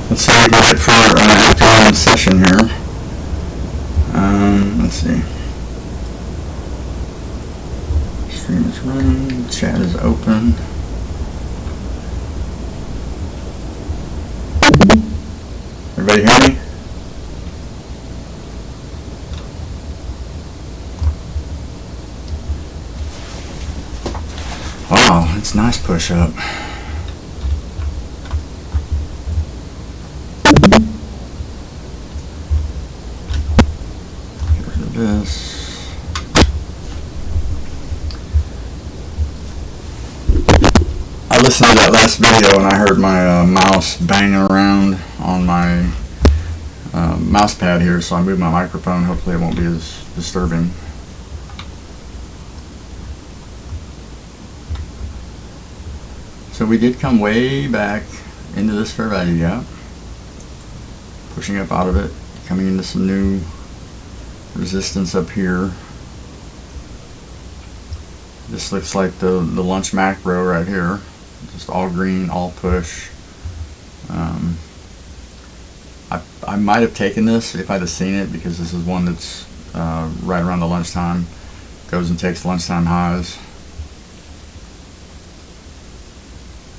Let's see what we can get for afternoon session here. Let's see. Stream is running. Chat is open. Everybody hear me? Wow, it's nice push up. Get rid of this. I listened to that last video and I heard my mouse banging around on my mouse pad here, so I moved my microphone. Hopefully it won't be as disturbing. So we did come way back into this fair value gap, pushing up out of it, coming into some new resistance up here. This looks like the lunch macro right here, just all green, all push. I might have taken this if I'd have seen it, because this is one that's right around the lunchtime, goes and takes lunchtime highs,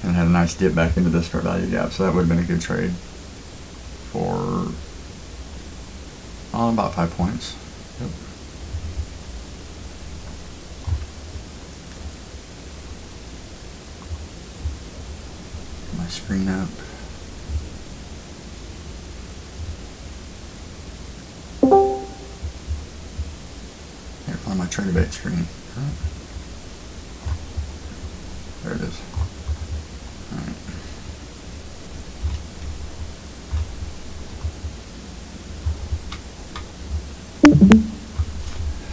and had a nice dip back into this fair value gap, so that would have been a good trade for about 5 points. Yep. Get my screen up. Here, find my trade debate screen. There it is. Alright.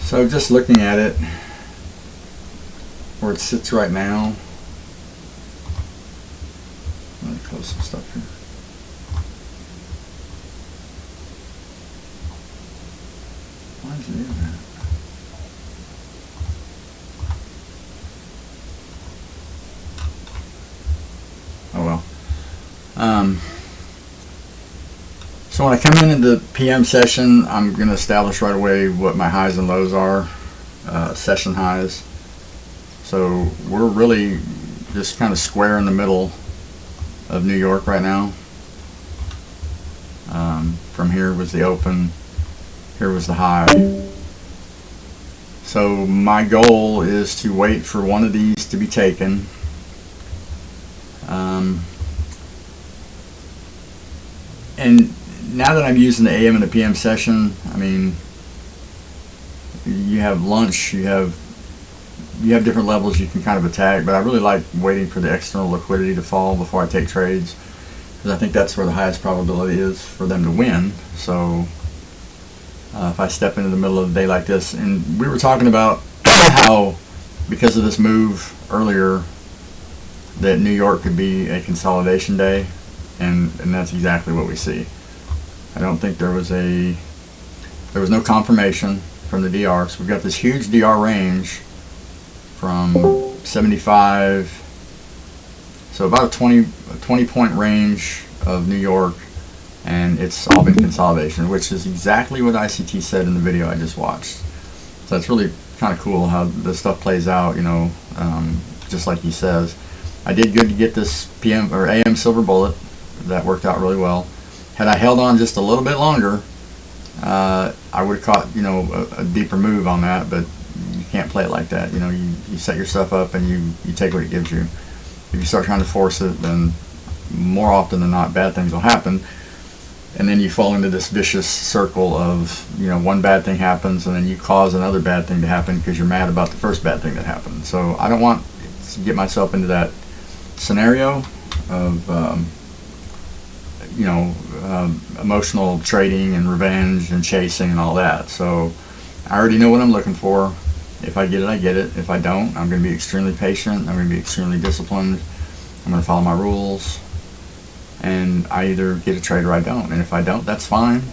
So just looking at it, where it sits right now, let me close some stuff here. Why is it doing that? Oh well. So when I come into the PM session, I'm going to establish right away what my highs and lows are, session highs. So we're really just kind of square in the middle of New York right now. From here was the open, here was the high. So my goal is to wait for one of these to be taken. And now that I'm using the AM and the PM session, I mean, you have lunch, you have different levels you can kind of attack, but I really like waiting for the external liquidity to fall before I take trades, because I think that's where the highest probability is for them to win. So if I step into the middle of the day like this, and we were talking about how because of this move earlier that New York could be a consolidation day, and that's exactly what we see. I don't think there was no confirmation from the DR, so we've got this huge DR range from 75, so about a 20 point range of New York, and it's all been consolidation, which is exactly what ICT said in the video I just watched. So it's really kind of cool how this stuff plays out, you know, just like he says. I did good to get this PM or AM silver bullet. That worked out really well. Had I held on just a little bit longer, I would have caught, you know, a deeper move on that, but you can't play it like that. You know, you set your stuff up and you take what it gives you. If you start trying to force it, then more often than not, bad things will happen. And then you fall into this vicious circle of, you know, one bad thing happens and then you cause another bad thing to happen because you're mad about the first bad thing that happened. So I don't want to get myself into that scenario of, you know, emotional trading and revenge and chasing and all that. So I already know what I'm looking for. If I get it, I get it. If I don't, I'm going to be extremely patient. I'm going to be extremely disciplined. I'm going to follow my rules. And I either get a trade or I don't. And if I don't, that's fine.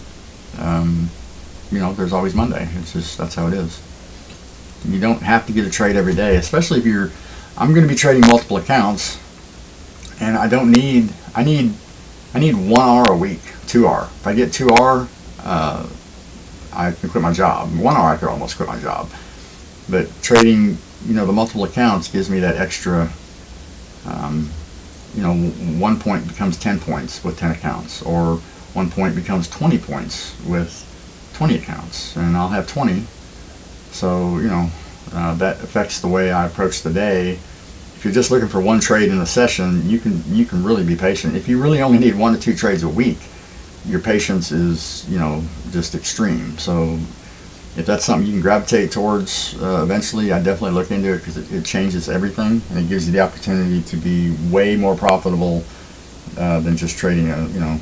You know, there's always Monday. It's just, that's how it is. You don't have to get a trade every day, especially if I'm going to be trading multiple accounts. And I need I need 1 hour a week, 2 hour. If I get 2 hour, I can quit my job. 1 hour, I could almost quit my job. But trading, the multiple accounts gives me that extra, 1 point becomes 10 points with 10 accounts, or 1 point becomes 20 points with 20 accounts, and I'll have 20. So, that affects the way I approach the day. If you're just looking for one trade in a session, you can really be patient. If you really only need 1 to 2 trades a week, your patience is, just extreme. So if that's something you can gravitate towards eventually, I definitely look into it, because it changes everything, and it gives you the opportunity to be way more profitable than just trading a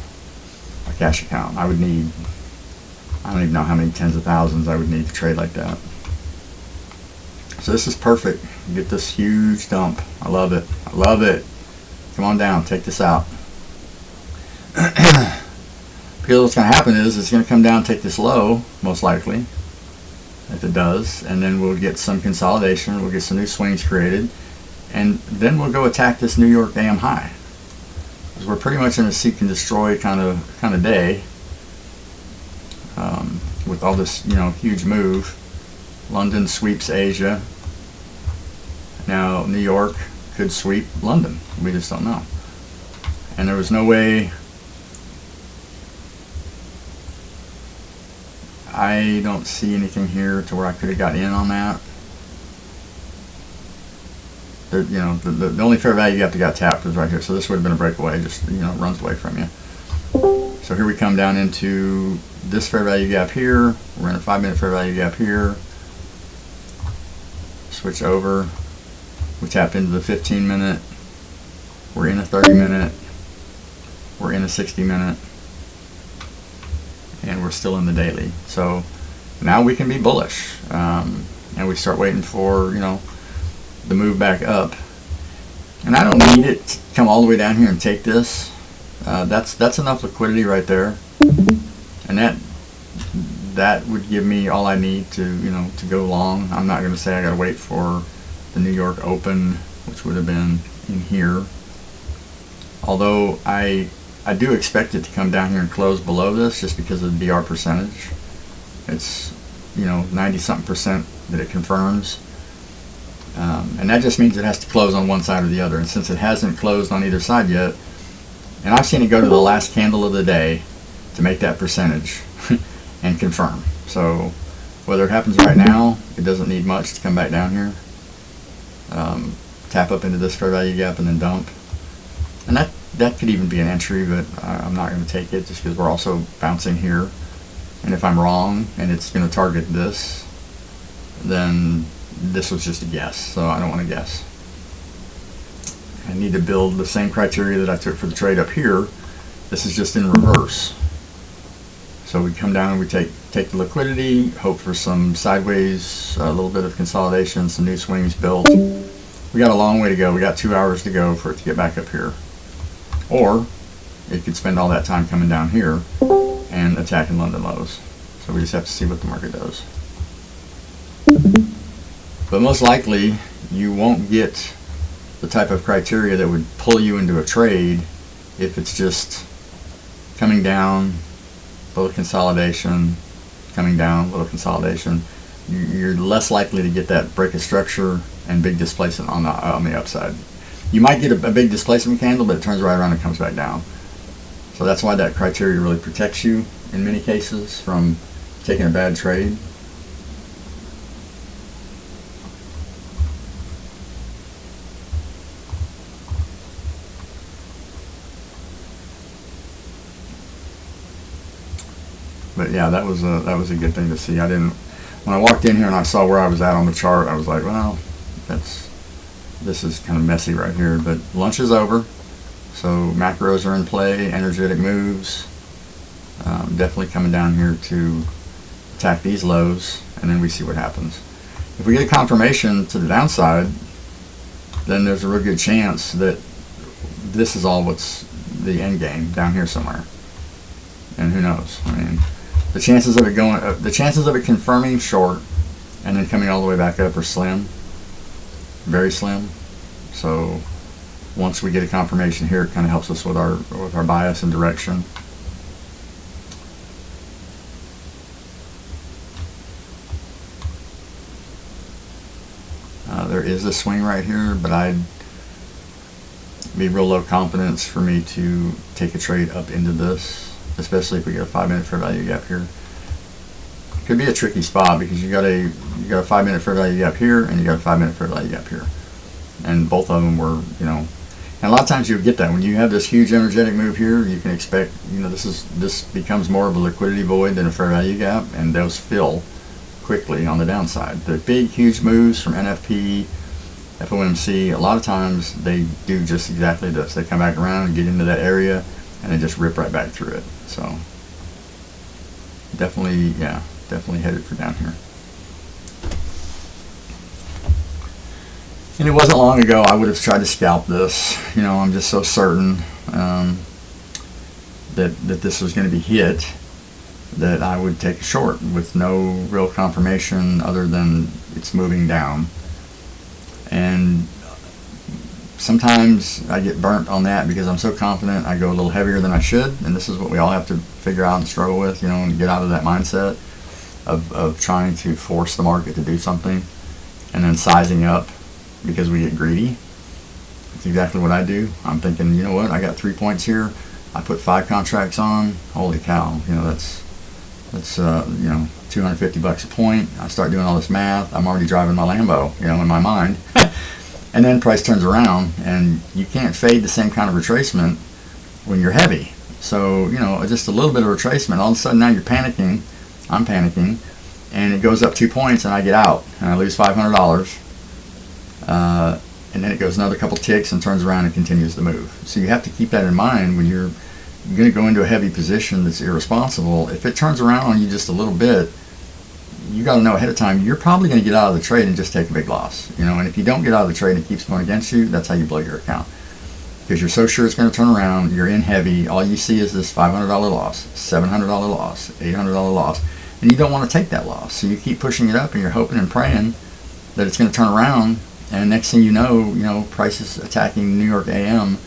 cash account. I don't even know how many tens of thousands I would need to trade like that. So this is perfect. You get this huge dump. I love it. I love it. Come on down. Take this out. Because what's going to happen is it's going to come down, take this low, most likely, if it does, and then we'll get some consolidation. We'll get some new swings created, and then we'll go attack this New York AM high. Because we're pretty much in a seek and destroy kind of day with all this huge move. London sweeps Asia. Now New York could sweep London. We just don't know. And there was no way. I don't see anything here to where I could have got in on that. The only fair value you have to got tapped is right here. So this would have been a breakaway. Just it runs away from you. So here we come down into this fair value gap here. We're in a 5-minute fair value gap here. Switch over. We tap into the 15-minute. We're in a 30-minute. We're in a 60-minute. And we're still in the daily. So now we can be bullish. And we start waiting for, the move back up. And I don't need it to come all the way down here and take this. That's enough liquidity right there. And that would give me all I need to go long. I'm not going to say I got to wait for the New York Open, which would have been in here. Although I do expect it to come down here and close below this, just because of the DR percentage. It's 90-something% that it confirms, and that just means it has to close on one side or the other. And since it hasn't closed on either side yet, and I've seen it go to the last candle of the day to make that percentage and confirm. So whether it happens right now, it doesn't need much to come back down here, tap up into this fair value gap, and then dump. And that could even be an entry, but I'm not going to take it, just because we're also bouncing here. And if I'm wrong and it's going to target this, then this was just a guess. So I don't want to guess. I need to build the same criteria that I took for the trade up here. This is just in reverse. So we come down and we take the liquidity, hope for some sideways, a little bit of consolidation, some new swings built. We got a long way to go. We got 2 hours to go for it to get back up here. Or it could spend all that time coming down here and attacking London lows. So we just have to see what the market does. But most likely, you won't get the type of criteria that would pull you into a trade if it's just coming down, little consolidation, coming down, little consolidation. You're less likely to get that break of structure and big displacement on the upside. You might get a big displacement candle, but it turns right around and comes back down. So that's why that criteria really protects you in many cases from taking a bad trade. But yeah, that was a good thing to see. When I walked in here and I saw where I was at on the chart, I was like, well, this is kind of messy right here. But lunch is over, so macros are in play, energetic moves. Definitely coming down here to attack these lows, and then we see what happens. If we get a confirmation to the downside, then there's a real good chance that this is all what's the end game down here somewhere. And who knows? I mean, the chances of it confirming short and then coming all the way back up are slim, very slim. So once we get a confirmation here, it kind of helps us with our bias and direction. There is a swing right here, but I'd be real low confidence for me to take a trade up into this, especially if we get a 5-minute fair value gap here. Could be a tricky spot because you got a 5-minute fair value gap here, and you got a 5-minute fair value gap here, and both of them were, and a lot of times you'll get that when you have this huge energetic move here. You can expect, this becomes more of a liquidity void than a fair value gap, and those fill quickly on the downside. The big huge moves from NFP, FOMC, a lot of times they do just exactly this. They come back around and get into that area, and they just rip right back through it. So definitely headed for down here. And it wasn't long ago I would have tried to scalp this. I'm just so certain that this was going to be hit that I would take a short with no real confirmation other than it's moving down. And sometimes I get burnt on that because I'm so confident I go a little heavier than I should, and this is what we all have to figure out and struggle with, and get out of that mindset of trying to force the market to do something and then sizing up because we get greedy. That's exactly what I do. I'm thinking, you know what, I got 3 points here. I put 5 contracts on. Holy cow, that's $250 a point. I start doing all this math. I'm already driving my Lambo, in my mind. And then price turns around, and you can't fade the same kind of retracement when you're heavy. So, just a little bit of retracement, all of a sudden now you're panicking. I'm panicking, and it goes up 2 points, and I get out, and I lose $500. And then it goes another couple ticks and turns around and continues the move. So you have to keep that in mind when you're going to go into a heavy position that's irresponsible. If it turns around on you just a little bit, you got to know ahead of time you're probably going to get out of the trade and just take a big loss. And if you don't get out of the trade and it keeps going against you, that's how you blow your account. Because you're so sure it's going to turn around, you're in heavy, all you see is this $500 loss, $700 loss, $800 loss, and you don't want to take that loss. So you keep pushing it up and you're hoping and praying that it's going to turn around, and next thing you know, price is attacking New York AM,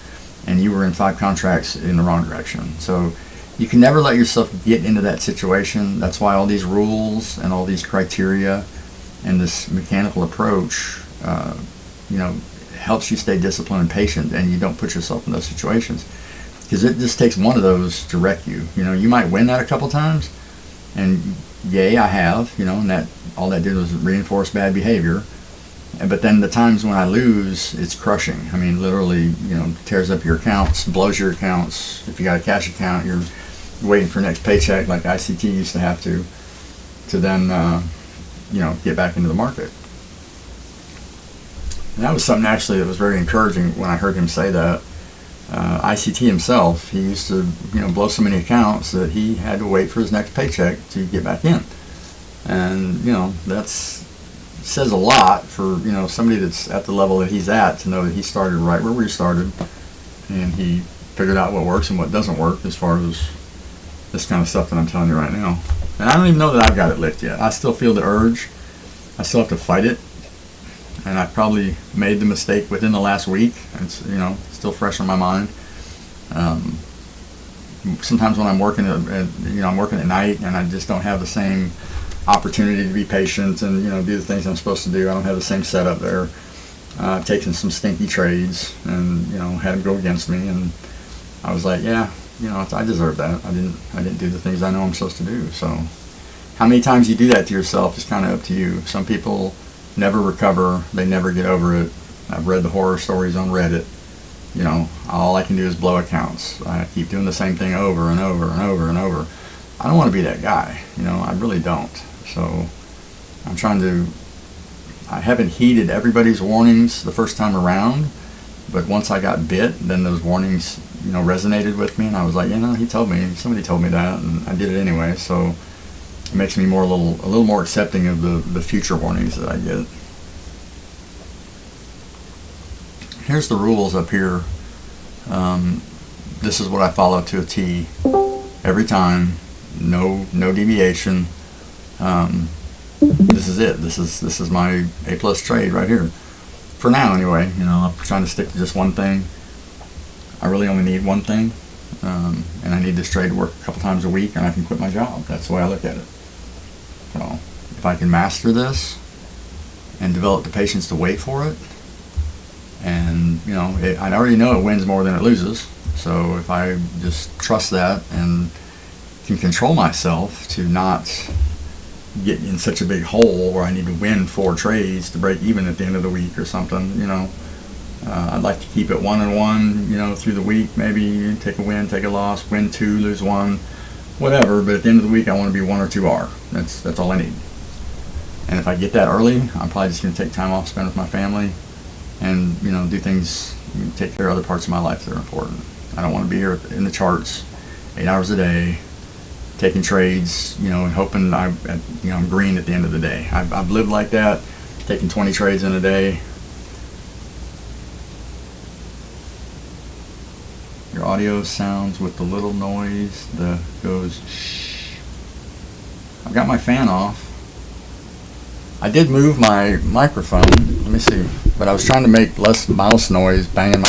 and you were in 5 contracts in the wrong direction. So you can never let yourself get into that situation. That's why all these rules and all these criteria and this mechanical approach, helps you stay disciplined and patient, and you don't put yourself in those situations. Because it just takes one of those to wreck you. You might win that a couple times, and yay, I have, and that all that did was reinforce bad behavior. But then the times when I lose, it's crushing. I mean, literally, tears up your accounts, blows your accounts. If you got a cash account, you're waiting for next paycheck like ICT used to have to then, get back into the market. And that was something actually that was very encouraging when I heard him say that. ICT himself, he used to, blow so many accounts that he had to wait for his next paycheck to get back in. And, that's says a lot for somebody that's at the level that he's at, to know that he started right where we started, and he figured out what works and what doesn't work as far as this kind of stuff that I'm telling you right now. And I don't even know that I've got it licked yet. I still feel the urge. I still have to fight it, and I probably made the mistake within the last week. It's still fresh on my mind. Sometimes when I'm working I'm working at night, and I just don't have the same opportunity to be patient and do the things I'm supposed to do. I don't have the same setup there. I've taken some stinky trades and had them go against me, and I was like, yeah, I deserve that. I didn't do the things I know I'm supposed to do. So how many times you do that to yourself is kind of up to you. Some people never recover. They never get over it. I've read the horror stories on Reddit. All I can do is blow accounts. I keep doing the same thing over and over and over and over. I don't want to be that guy. I really don't. So I haven't heeded everybody's warnings the first time around, but once I got bit, then those warnings, resonated with me, and I was like, somebody told me that, and I did it anyway. So it makes me a little more accepting of the future warnings that I get. Here's the rules up here. This is what I follow to a T every time. No deviation. This is it. This is my A+ trade right here. for now anyway. I'm trying to stick to just one thing. I really only need one thing, and I need this trade to work a couple times a week, and I can quit my job. That's the way I look at it. So if I can master this and develop the patience to wait for it, and I already know it wins more than it loses. So if I just trust that and can control myself to not get in such a big hole where I need to win 4 trades to break even at the end of the week or something, I'd like to keep it 1-1, through the week. Maybe take a win, take a loss, win 2, lose 1, whatever. But at the end of the week, I want to be 1 or 2 R. That's all I need. And if I get that early, I'm probably just going to take time off, spend with my family, and do things, take care of other parts of my life that are important. I don't want to be here in the charts 8 hours a day, taking trades, and hoping I'm green at the end of the day. I've lived like that, taking 20 trades in a day. Your audio sounds with the little noise that goes shh. I've got my fan off. I did move my microphone. Let me see. But I was trying to make less mouse noise banging my...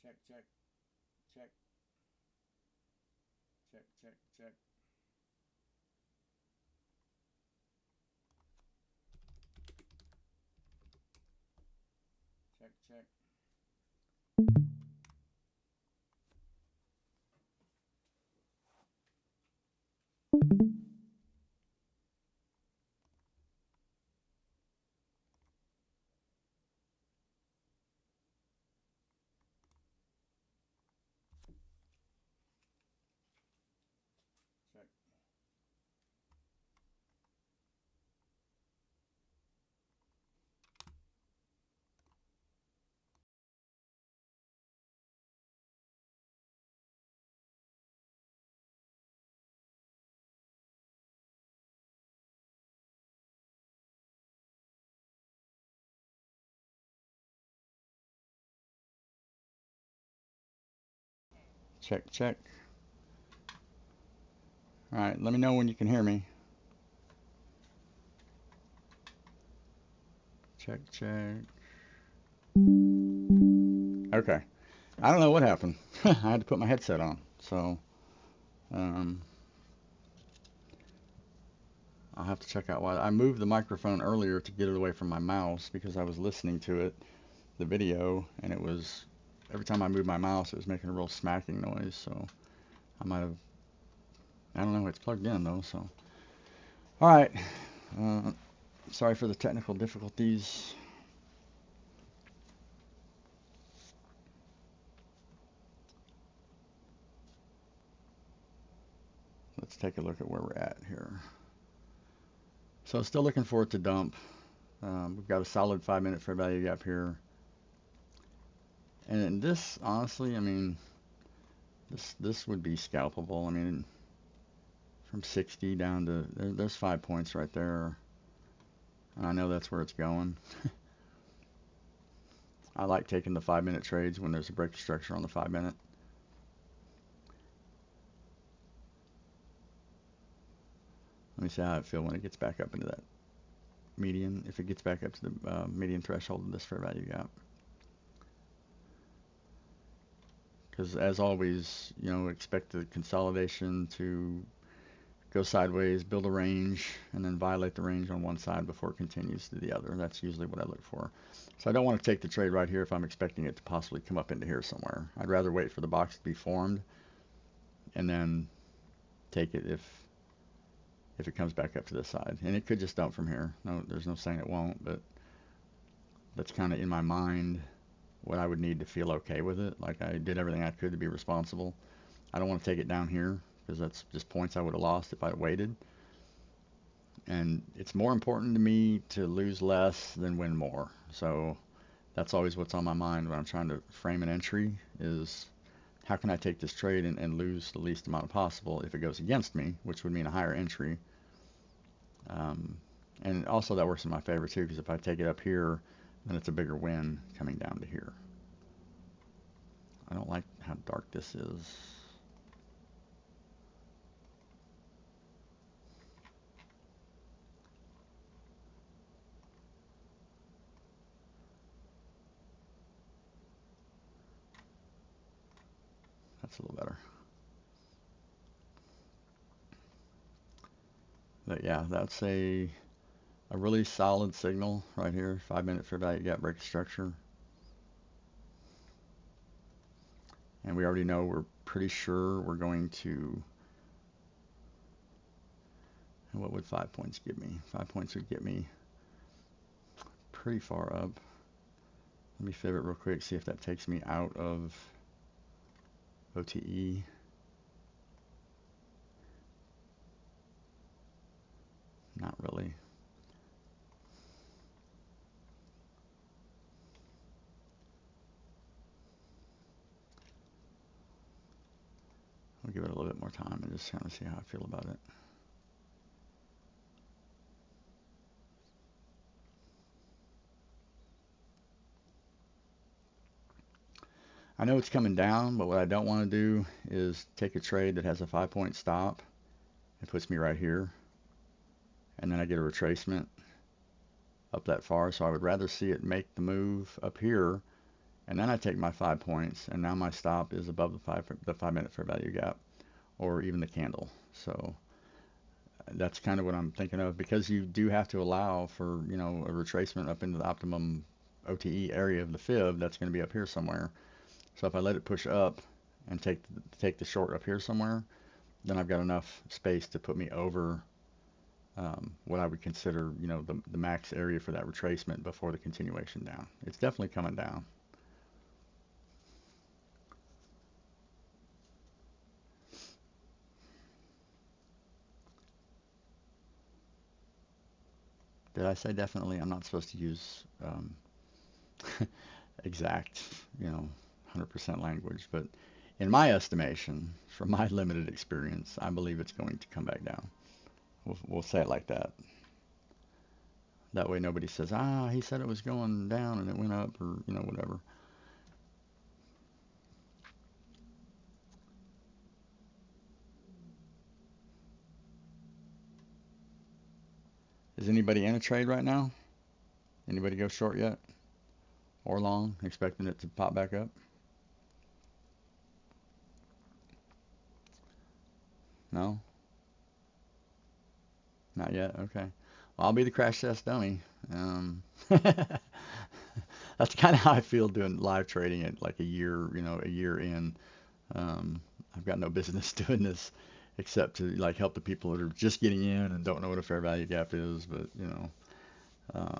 Check, check, check, check, check, check. Check, check. Check. Check, check. All right, let me know when you can hear me. Check, check. Okay. I don't know what happened. I had to put my headset on. So, um, I'll have to check out why. I moved the microphone earlier to get it away from my mouse because I was listening to it, the video, and it was, every time I moved my mouse, it was making a real smacking noise. So, I might have, I don't know, it's plugged in though. So, all right. Uh, Sorry for the technical difficulties. Let's take a look at where we're at here. So still looking for it to dump. We've got a solid 5 minute fair value gap here. And this, honestly, I mean, this would be scalpable. I mean, from 60 down to, there's 5 points right there. And I know that's where it's going. I like taking the 5 minute trades when there's a break of structure on the 5 minute. Let me see how I feel when it gets back up into that median, if it gets back up to the median threshold of this fair value gap. Because as always, expect the consolidation to go sideways, build a range, and then violate the range on one side before it continues to the other. That's usually what I look for. So I don't want to take the trade right here if I'm expecting it to possibly come up into here somewhere. I'd rather wait for the box to be formed and then take it if it comes back up to this side. And it could just dump from here. No, there's no saying it won't, but that's kind of in my mind what I would need to feel okay with it. Like I did everything I could to be responsible. I don't want to take it down here because that's just points I would have lost if I had waited. And it's more important to me to lose less than win more. So that's always what's on my mind when I'm trying to frame an entry is how can I take this trade and lose the least amount possible if it goes against me, which would mean a higher entry. And also that works in my favor too, because if I take it up here, then it's a bigger win coming down to here. I don't like how dark this is. That's a little better. But yeah, that's a really solid signal right here. 5 minute fair value gap break structure. And we already know we're pretty sure we're going to, what would 5 points give me? 5 points would get me pretty far up. Let me fib it real quick, see if that takes me out of OTE. Not really. I'll give it a little bit more time and just kind of see how I feel about it. I know it's coming down, but what I don't want to do is take a trade that has a 5 point stop. It puts me right here. And then I get a retracement up that far. So I would rather see it make the move up here. And then I take my 5 points. And now my stop is above the 5 minute fair value gap or even the candle. So that's kind of what I'm thinking of, because you do have to allow for, a retracement up into the optimum OTE area of the fib. That's going to be up here somewhere. So if I let it push up and take the short up here somewhere, then I've got enough space to put me over what I would consider, the max area for that retracement before the continuation down. It's definitely coming down. Did I say definitely? I'm not supposed to use exact, 100% language, but in my estimation, from my limited experience, I believe it's going to come back down. We'll say it like that. That way nobody says, he said it was going down and it went up, or, whatever. Is anybody in a trade right now? Anybody go short yet? Or long, expecting it to pop back up? No? Not yet? Okay. Well, I'll be the crash test dummy. That's kind of how I feel doing live trading at like a year in. I've got no business doing this except to like help the people that are just getting in and don't know what a fair value gap is. But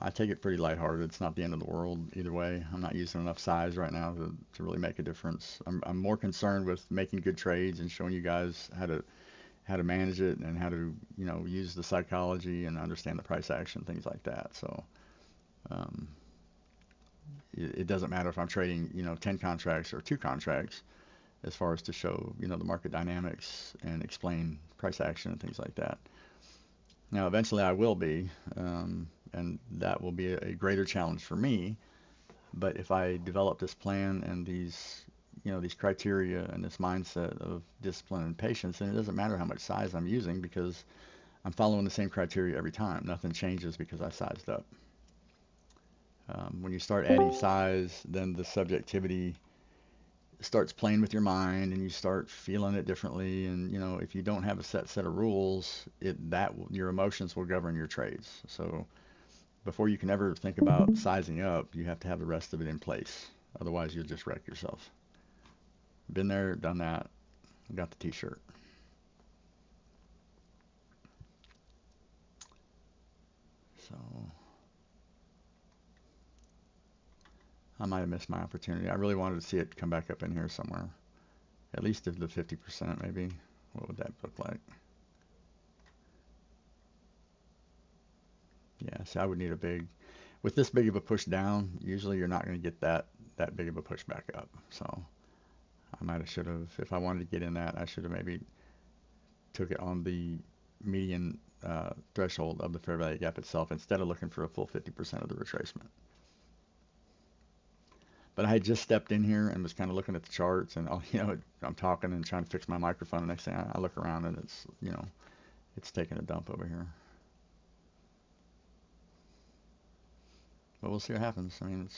I take it pretty lighthearted. It's not the end of the world either way. I'm not using enough size right now to really make a difference. I'm more concerned with making good trades and showing you guys how to manage it and how to use the psychology and understand the price action, things like that. So um, it doesn't matter if I'm trading 10 contracts or 2 contracts, as far as to show the market dynamics and explain price action and things like that. Now eventually I will be, and that will be a greater challenge for me. But if I develop this plan and these criteria and this mindset of discipline and patience, then it doesn't matter how much size I'm using, because I'm following the same criteria every time. Nothing changes because I sized up. When you start adding size, then the subjectivity starts playing with your mind, and you start feeling it differently. And if you don't have a set of rules, your emotions will govern your trades. So before you can ever think about sizing up, you have to have the rest of it in place. Otherwise, you'll just wreck yourself. Been there, done that. Got the t-shirt. So I might have missed my opportunity. I really wanted to see it come back up in here somewhere. At least if the 50% maybe. What would that look like? Yeah, so I would need with this big of a push down, usually you're not going to get that big of a push back up. So if I wanted to get in that, I should have maybe took it on the median threshold of the fair value gap itself, instead of looking for a full 50% of the retracement. But I had just stepped in here and was kind of looking at the charts, and I'm talking and trying to fix my microphone. The next thing I look around, and it's taking a dump over here. But we'll see what happens. I mean,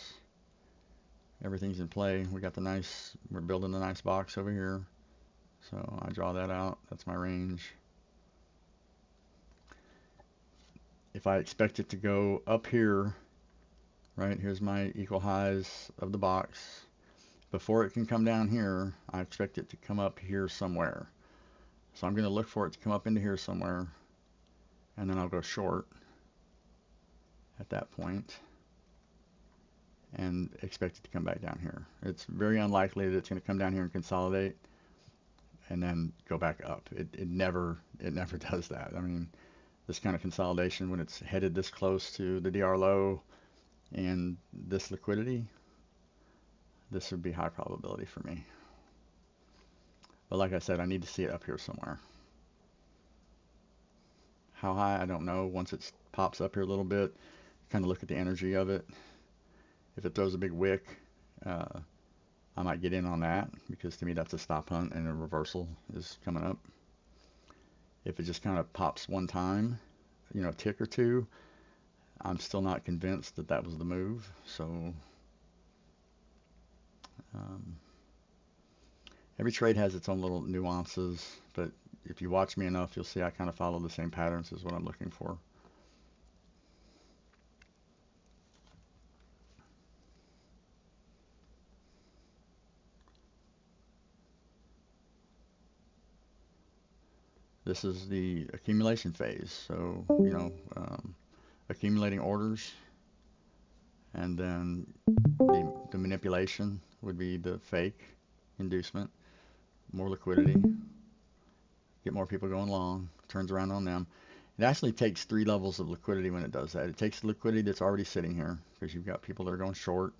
everything's in play. We're building a nice box over here. So I draw that out. That's my range. If I expect it to go up here, right, here's my equal highs of the box. Before it can come down here, I expect it to come up here somewhere. So I'm going to look for it to come up into here somewhere, and then I'll go short at that point and expect it to come back down here. It's very unlikely that it's going to come down here and consolidate and then go back up. It never does that. I mean, this kind of consolidation, when it's headed this close to the DR low and this liquidity, this would be high probability for me. But like I said, I need to see it up here somewhere. How high, I don't know. Once it pops up here a little bit, kind of look at the energy of it. If it throws a big wick, I might get in on that, because to me that's a stop hunt and a reversal is coming up. If it just kind of pops one time, a tick or two, I'm still not convinced that that was the move. So every trade has its own little nuances, but if you watch me enough, you'll see I kind of follow the same patterns as what I'm looking for. This is the accumulation phase. So, accumulating orders, and then the manipulation would be the fake inducement, more liquidity, get more people going long, turns around on them. It actually takes 3 levels of liquidity when it does that. It takes the liquidity that's already sitting here, because you've got people that are going short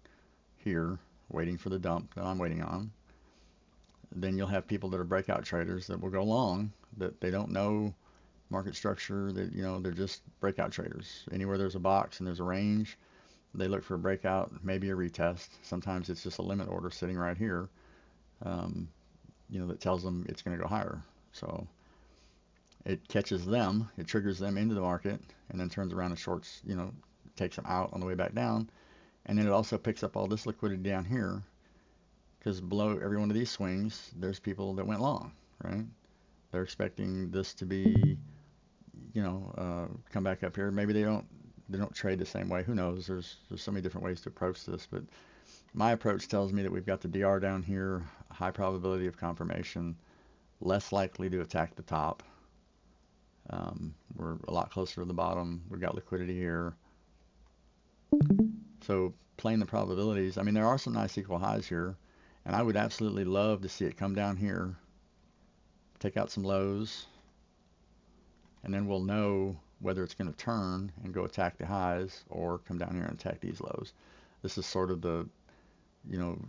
here, waiting for the dump that I'm waiting on. Then you'll have people that are breakout traders that will go long, that they don't know market structure, that they're just breakout traders. Anywhere there's a box and there's a range, they look for a breakout, maybe a retest. Sometimes it's just a limit order sitting right here, that tells them it's going to go higher. So it catches them, it triggers them into the market, and then turns around and shorts, takes them out on the way back down. And then it also picks up all this liquidity down here, because below every one of these swings, there's people that went long, right? They're expecting this to be, come back up here. Maybe they don't trade the same way. Who knows? There's so many different ways to approach this, but my approach tells me that we've got the DR down here, high probability of confirmation. less likely to attack the top. We're a lot closer to the bottom. We've got liquidity here. So playing the probabilities, I mean, there are some nice equal highs here, and I would absolutely love to see it come down here, take out some lows, and then we'll know whether it's going to turn and go attack the highs or come down here and attack these lows. This is sort of the, you know,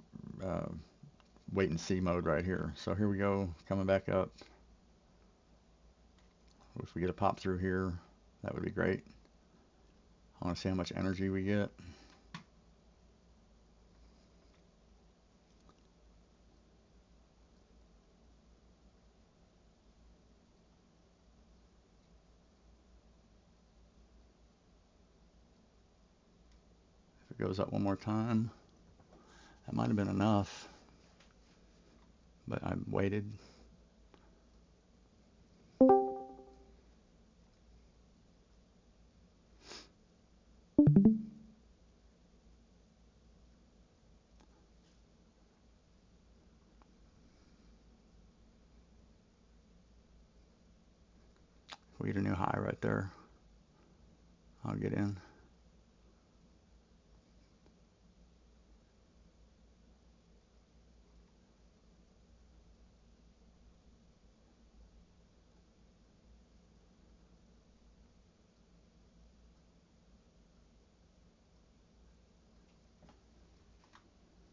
wait and see mode right here. So here we go, coming back up. If we get a pop through here, that would be great. I want to see how much energy we get. If it goes up one more time, that might have been enough, but I waited. If we get a new high right there, I'll get in.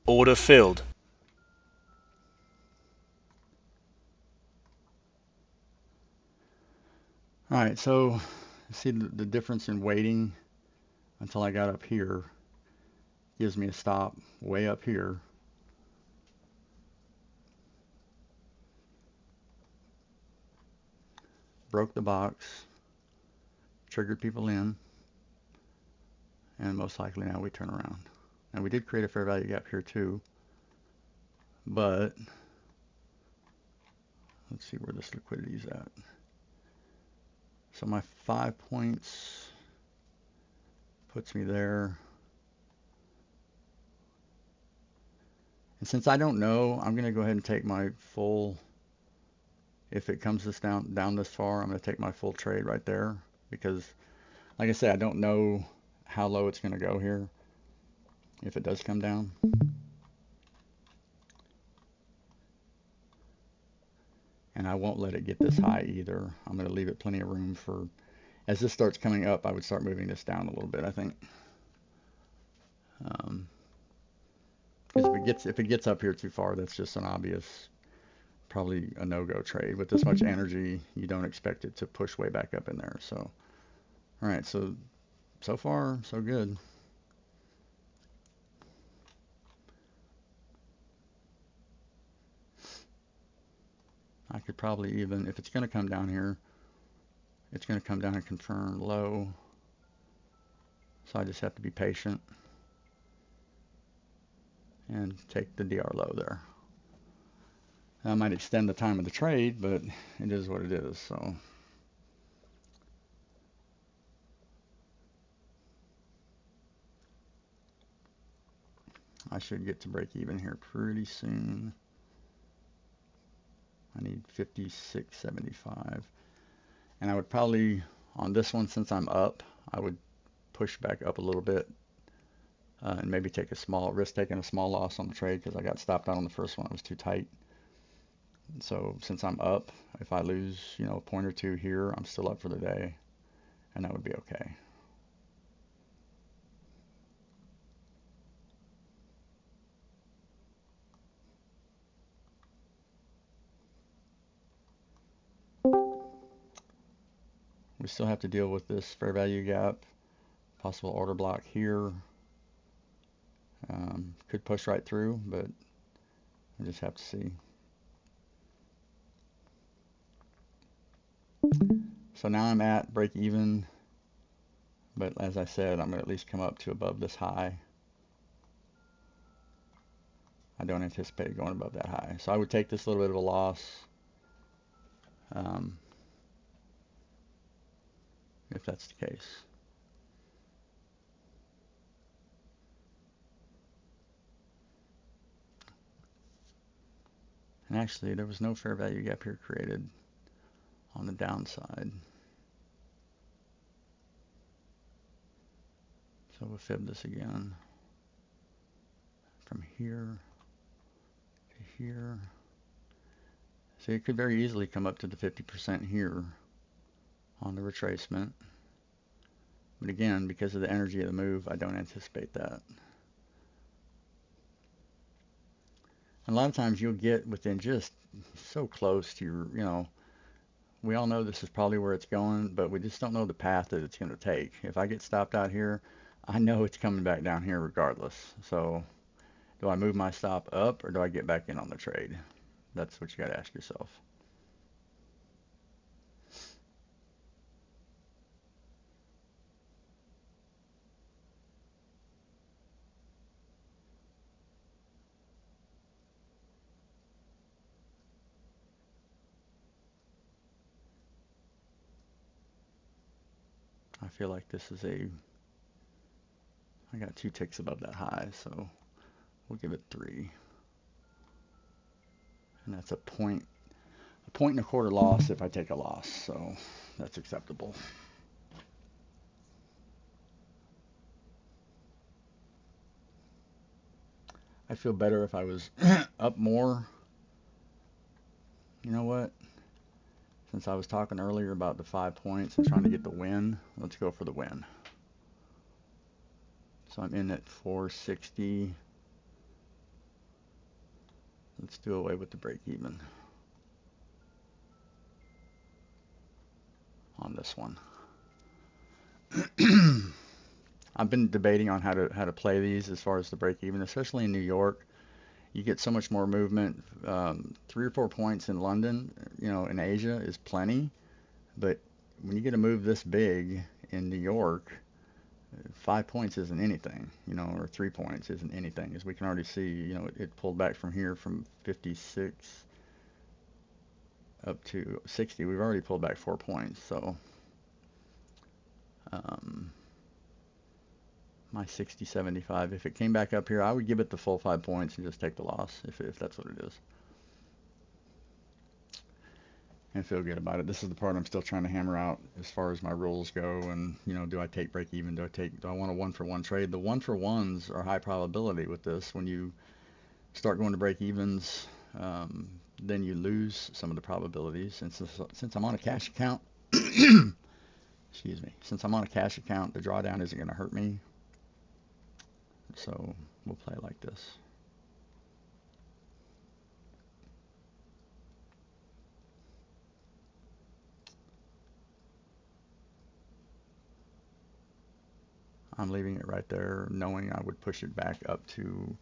Order filled. All right, so see the difference in waiting until I got up here gives me a stop way up here. Broke the box, triggered people in, and most likely now we turn around. And we did create a fair value gap here too, but let's see where this liquidity is at. So my 5 points puts me there. And since I don't know, I'm going to go ahead and take my full, if it comes this down this far, I'm going to take my full trade right there because, like I said, I don't know how low it's going to go here if it does come down. And I won't let it get this high either. I'm going to leave it plenty of room for, as this starts coming up, I would start moving this down a little bit, I think. Because if it gets up here too far, that's just an obvious, probably a no-go trade. With this much energy, you don't expect it to push way back up in there. So, all right, so far, so good. I could probably even, if it's going to come down here, it's going to come down and confirm low. So I just have to be patient and take the DR low there. I might extend the time of the trade, but it is what it is. So I should get to break even here pretty soon. I need 56.75. And I would probably, on this one, since I'm up, I would push back up a little bit and maybe take a small risk, taking a small loss on the trade because I got stopped out on the first one. It was too tight. So since I'm up, if I lose, a point or two here, I'm still up for the day, and that would be okay. We still have to deal with this fair value gap, possible order block here. Could push right through, but I just have to see. So now I'm at break even, but as I said, I'm going to at least come up to above this high. I don't anticipate going above that high. So I would take this little bit of a loss if that's the case. And actually, there was no fair value gap here created on the downside. So we'll fib this again from here to here. So it could very easily come up to the 50% here on the retracement. But again, because of the energy of the move, I don't anticipate that. And a lot of times you'll get within just so close to your, we all know this is probably where it's going, but we just don't know the path that it's going to take. If I get stopped out here, I know it's coming back down here regardless. So do I move my stop up or do I get back in on the trade? That's what you got to ask yourself. I feel like this is I got 2 ticks above that high, so we'll give it 3. And that's a point and a quarter loss if I take a loss, so that's acceptable. I feel better if I was up more. You know what? Since I was talking earlier about the 5 points and trying to get the win, let's go for the win. So I'm in at 460. Let's do away with the break even on this one. I've been debating on how to play these as far as the break even, especially in New York. You get so much more movement. 3 or 4 points in London, in Asia is plenty. But when you get a move this big in New York, 5 points isn't anything, or 3 points isn't anything. As we can already see, it pulled back from here from 56 up to 60. We've already pulled back 4 points. So my 60, 75, if it came back up here, I would give it the full 5 points and just take the loss if that's what it is. And feel good about it. This is the part I'm still trying to hammer out as far as my rules go. And, do I take break even? Do I want a 1-for-1 trade? The 1-for-1s are high probability with this. When you start going to break evens, then you lose some of the probabilities. And since I'm on a cash account, excuse me, since I'm on a cash account, the drawdown isn't going to hurt me. So we'll play like this. I'm leaving it right there, knowing I would push it back up to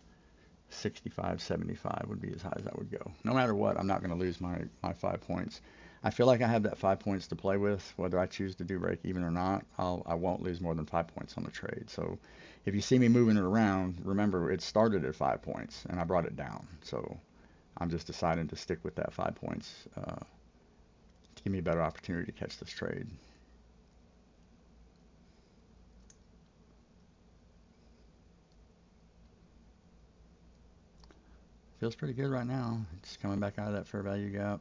65, 75 would be as high as I would go. No matter what, I'm not going to lose my 5 points. I feel like I have that 5 points to play with, whether I choose to do break even or not. I won't lose more than 5 points on the trade. So if you see me moving it around, remember it started at 5 points and I brought it down. So I'm just deciding to stick with that 5 points to give me a better opportunity to catch this trade. Feels pretty good right now. It's coming back out of that fair value gap.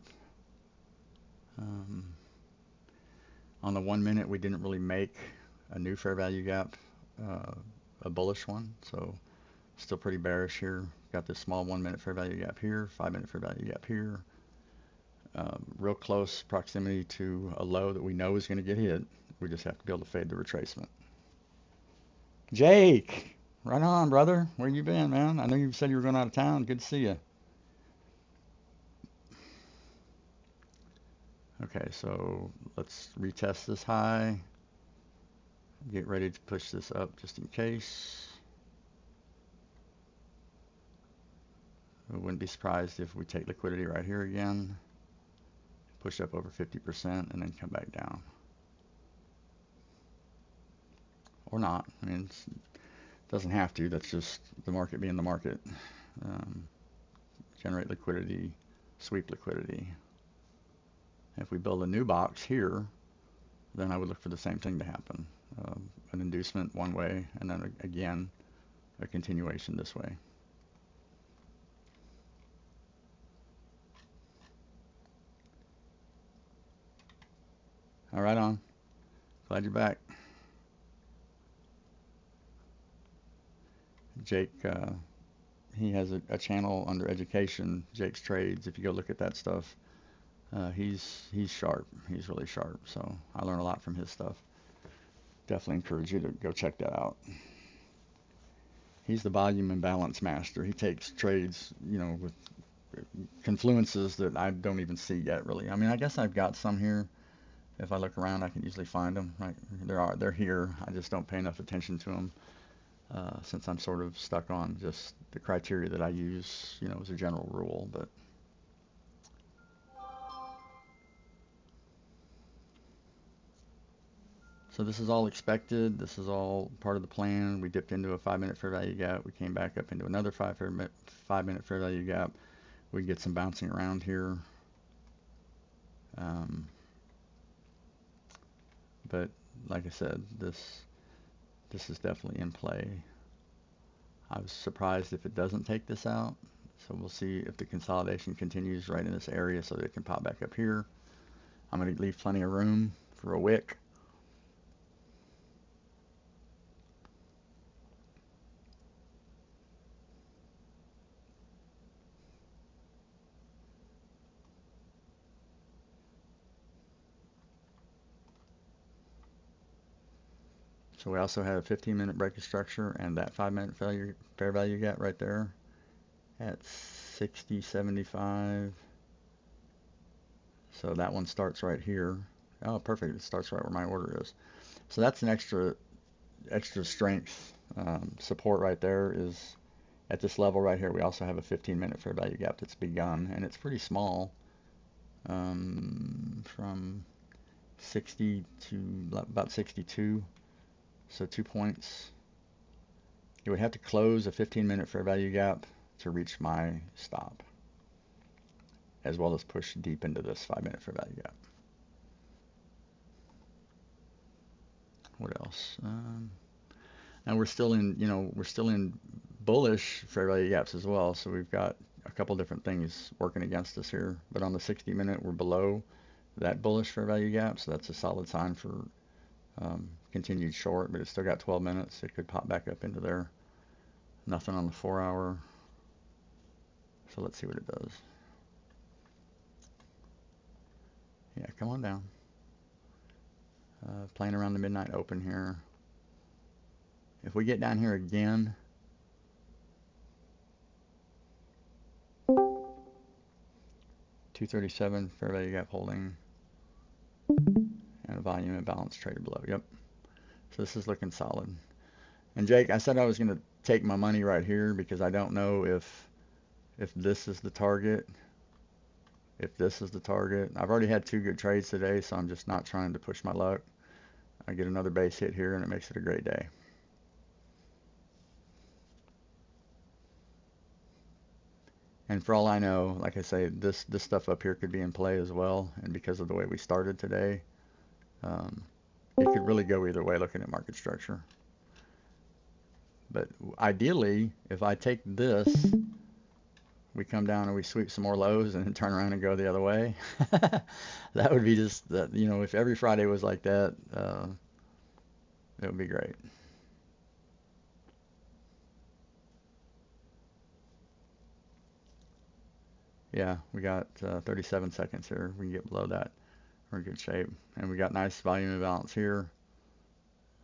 On the 1 minute, we didn't really make a new fair value gap, a bullish one. So still pretty bearish here. Got this small 1 minute fair value gap here, 5 minute fair value gap here. Real close proximity to a low that we know is going to get hit. We just have to be able to fade the retracement. Jake, right on, brother. Where you been, man? I know you said you were going out of town. Good to see you. Okay, so let's retest this high. Get ready to push this up just in case. I wouldn't be surprised if we take liquidity right here again. Push up over 50% and then come back down. Or not. I mean, it doesn't have to. That's just the market being the market. Generate liquidity, sweep liquidity. If we build a new box here, then I would look for the same thing to happen. An inducement one way, and then again, a continuation this way. All right, on. Glad you're back. Jake, he has a channel under education, Jake's Trades. If you go look at that stuff, he's sharp. He's really sharp. So I learn a lot from his stuff. Definitely encourage you to go check that out. He's the volume and balance master. He takes trades, with confluences that I don't even see yet, really. I mean, I guess I've got some here. If I look around, I can usually find them. Right, they're here. I just don't pay enough attention to them since I'm sort of stuck on just the criteria that I use, as a general rule. But so this is all expected. This is all part of the plan. We dipped into a 5-minute fair value gap. We came back up into another 5-minute fair value gap. We can get some bouncing around here. But like I said, this is definitely in play. I was surprised if it doesn't take this out. So we'll see if the consolidation continues right in this area so that it can pop back up here. I'm going to leave plenty of room for a wick. So we also had a 15-minute break of structure and that 5-minute fair value gap right there at 60.75. So that one starts right here. Oh, perfect. It starts right where my order is. So that's an extra strength support right there is at this level right here. We also have a 15-minute fair value gap that's begun, and it's pretty small, from 60 to about 62. So 2 points. You would have to close a 15-minute fair value gap to reach my stop, as well as push deep into this 5-minute fair value gap. What else? And we're still in bullish fair value gaps as well. So we've got a couple different things working against us here. But on the 60-minute, we're below that bullish fair value gap. So that's a solid sign for continued short, but it's still got 12 minutes. It could pop back up into there. Nothing on the 4-hour. So let's see what it does. Yeah, come on down. Playing around the midnight open here. If we get down here again, $237 fair value gap holding, and a volume and balance traded below. Yep. So this is looking solid. And Jake, I said I was going to take my money right here because I don't know if this is the target. If this is the target, I've already had 2 good trades today, so I'm just not trying to push my luck. I get another base hit here, and it makes it a great day. And for all I know, like I say, this stuff up here could be in play as well. And because of the way we started today, it could really go either way looking at market structure. But ideally, if I take this, we come down and we sweep some more lows and then turn around and go the other way. That would be just that, if every Friday was like that, it would be great. Yeah, we got 37 seconds here. We can get below that. We're in good shape. And we got nice volume and balance here.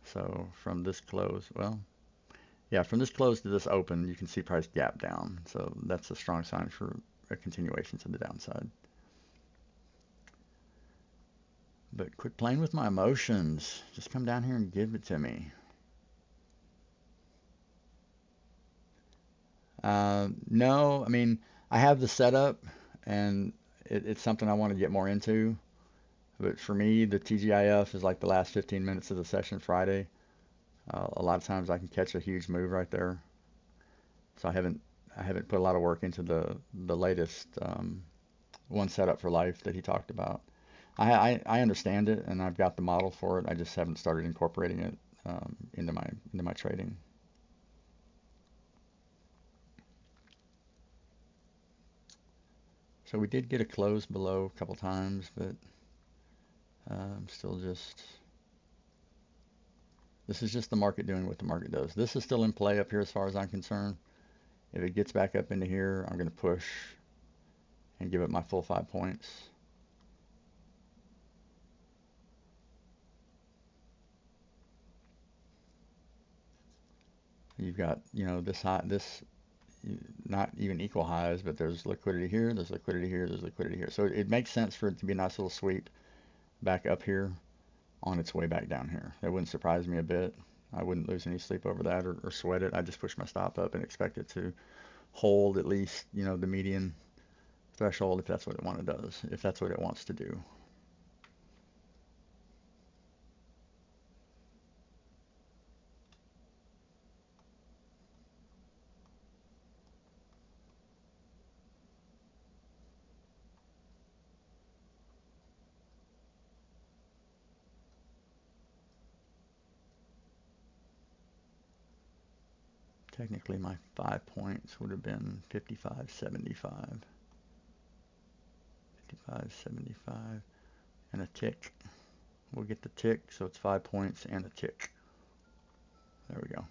So from this close, from this close to this open, you can see price gap down. So that's a strong sign for a continuation to the downside. But quit playing with my emotions. Just come down here and give it to me. No, I mean, I have the setup, and it's something I want to get more into. But for me, the TGIF is like the last 15 minutes of the session Friday. A lot of times I can catch a huge move right there. So I haven't put a lot of work into the latest one setup for life that he talked about. I understand it, and I've got the model for it. I just haven't started incorporating it into my trading. So we did get a close below a couple times, but Still just, this is just the market doing what the market does. This is still in play up here as far as I'm concerned. If it gets back up into here, I'm going to push and give it my full 5 points. You've got, this high, not even equal highs, but there's liquidity here, there's liquidity here, there's liquidity here. So it makes sense for it to be a nice little sweep back up here on its way back down here. That wouldn't surprise me a bit. I wouldn't lose any sleep over that or sweat it. I just push my stop up and expect it to hold at least, the median threshold if that's what it does, if that's what it wants to do. Technically, my 5 points would have been 55.75. 55.75 and a tick. We'll get the tick, so it's 5 points and a tick. There we go.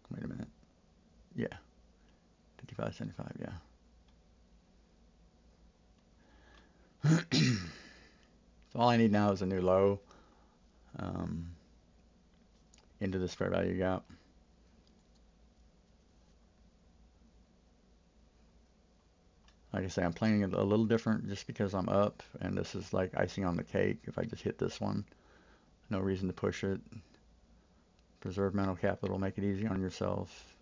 Wait a minute. Yeah. 55.75, yeah. So all I need now is a new low into this fair value gap. Like I say, I'm playing it a little different just because I'm up, and this is like icing on the cake. If I just hit this one, no reason to push it. Preserve mental capital, make it easy on yourself.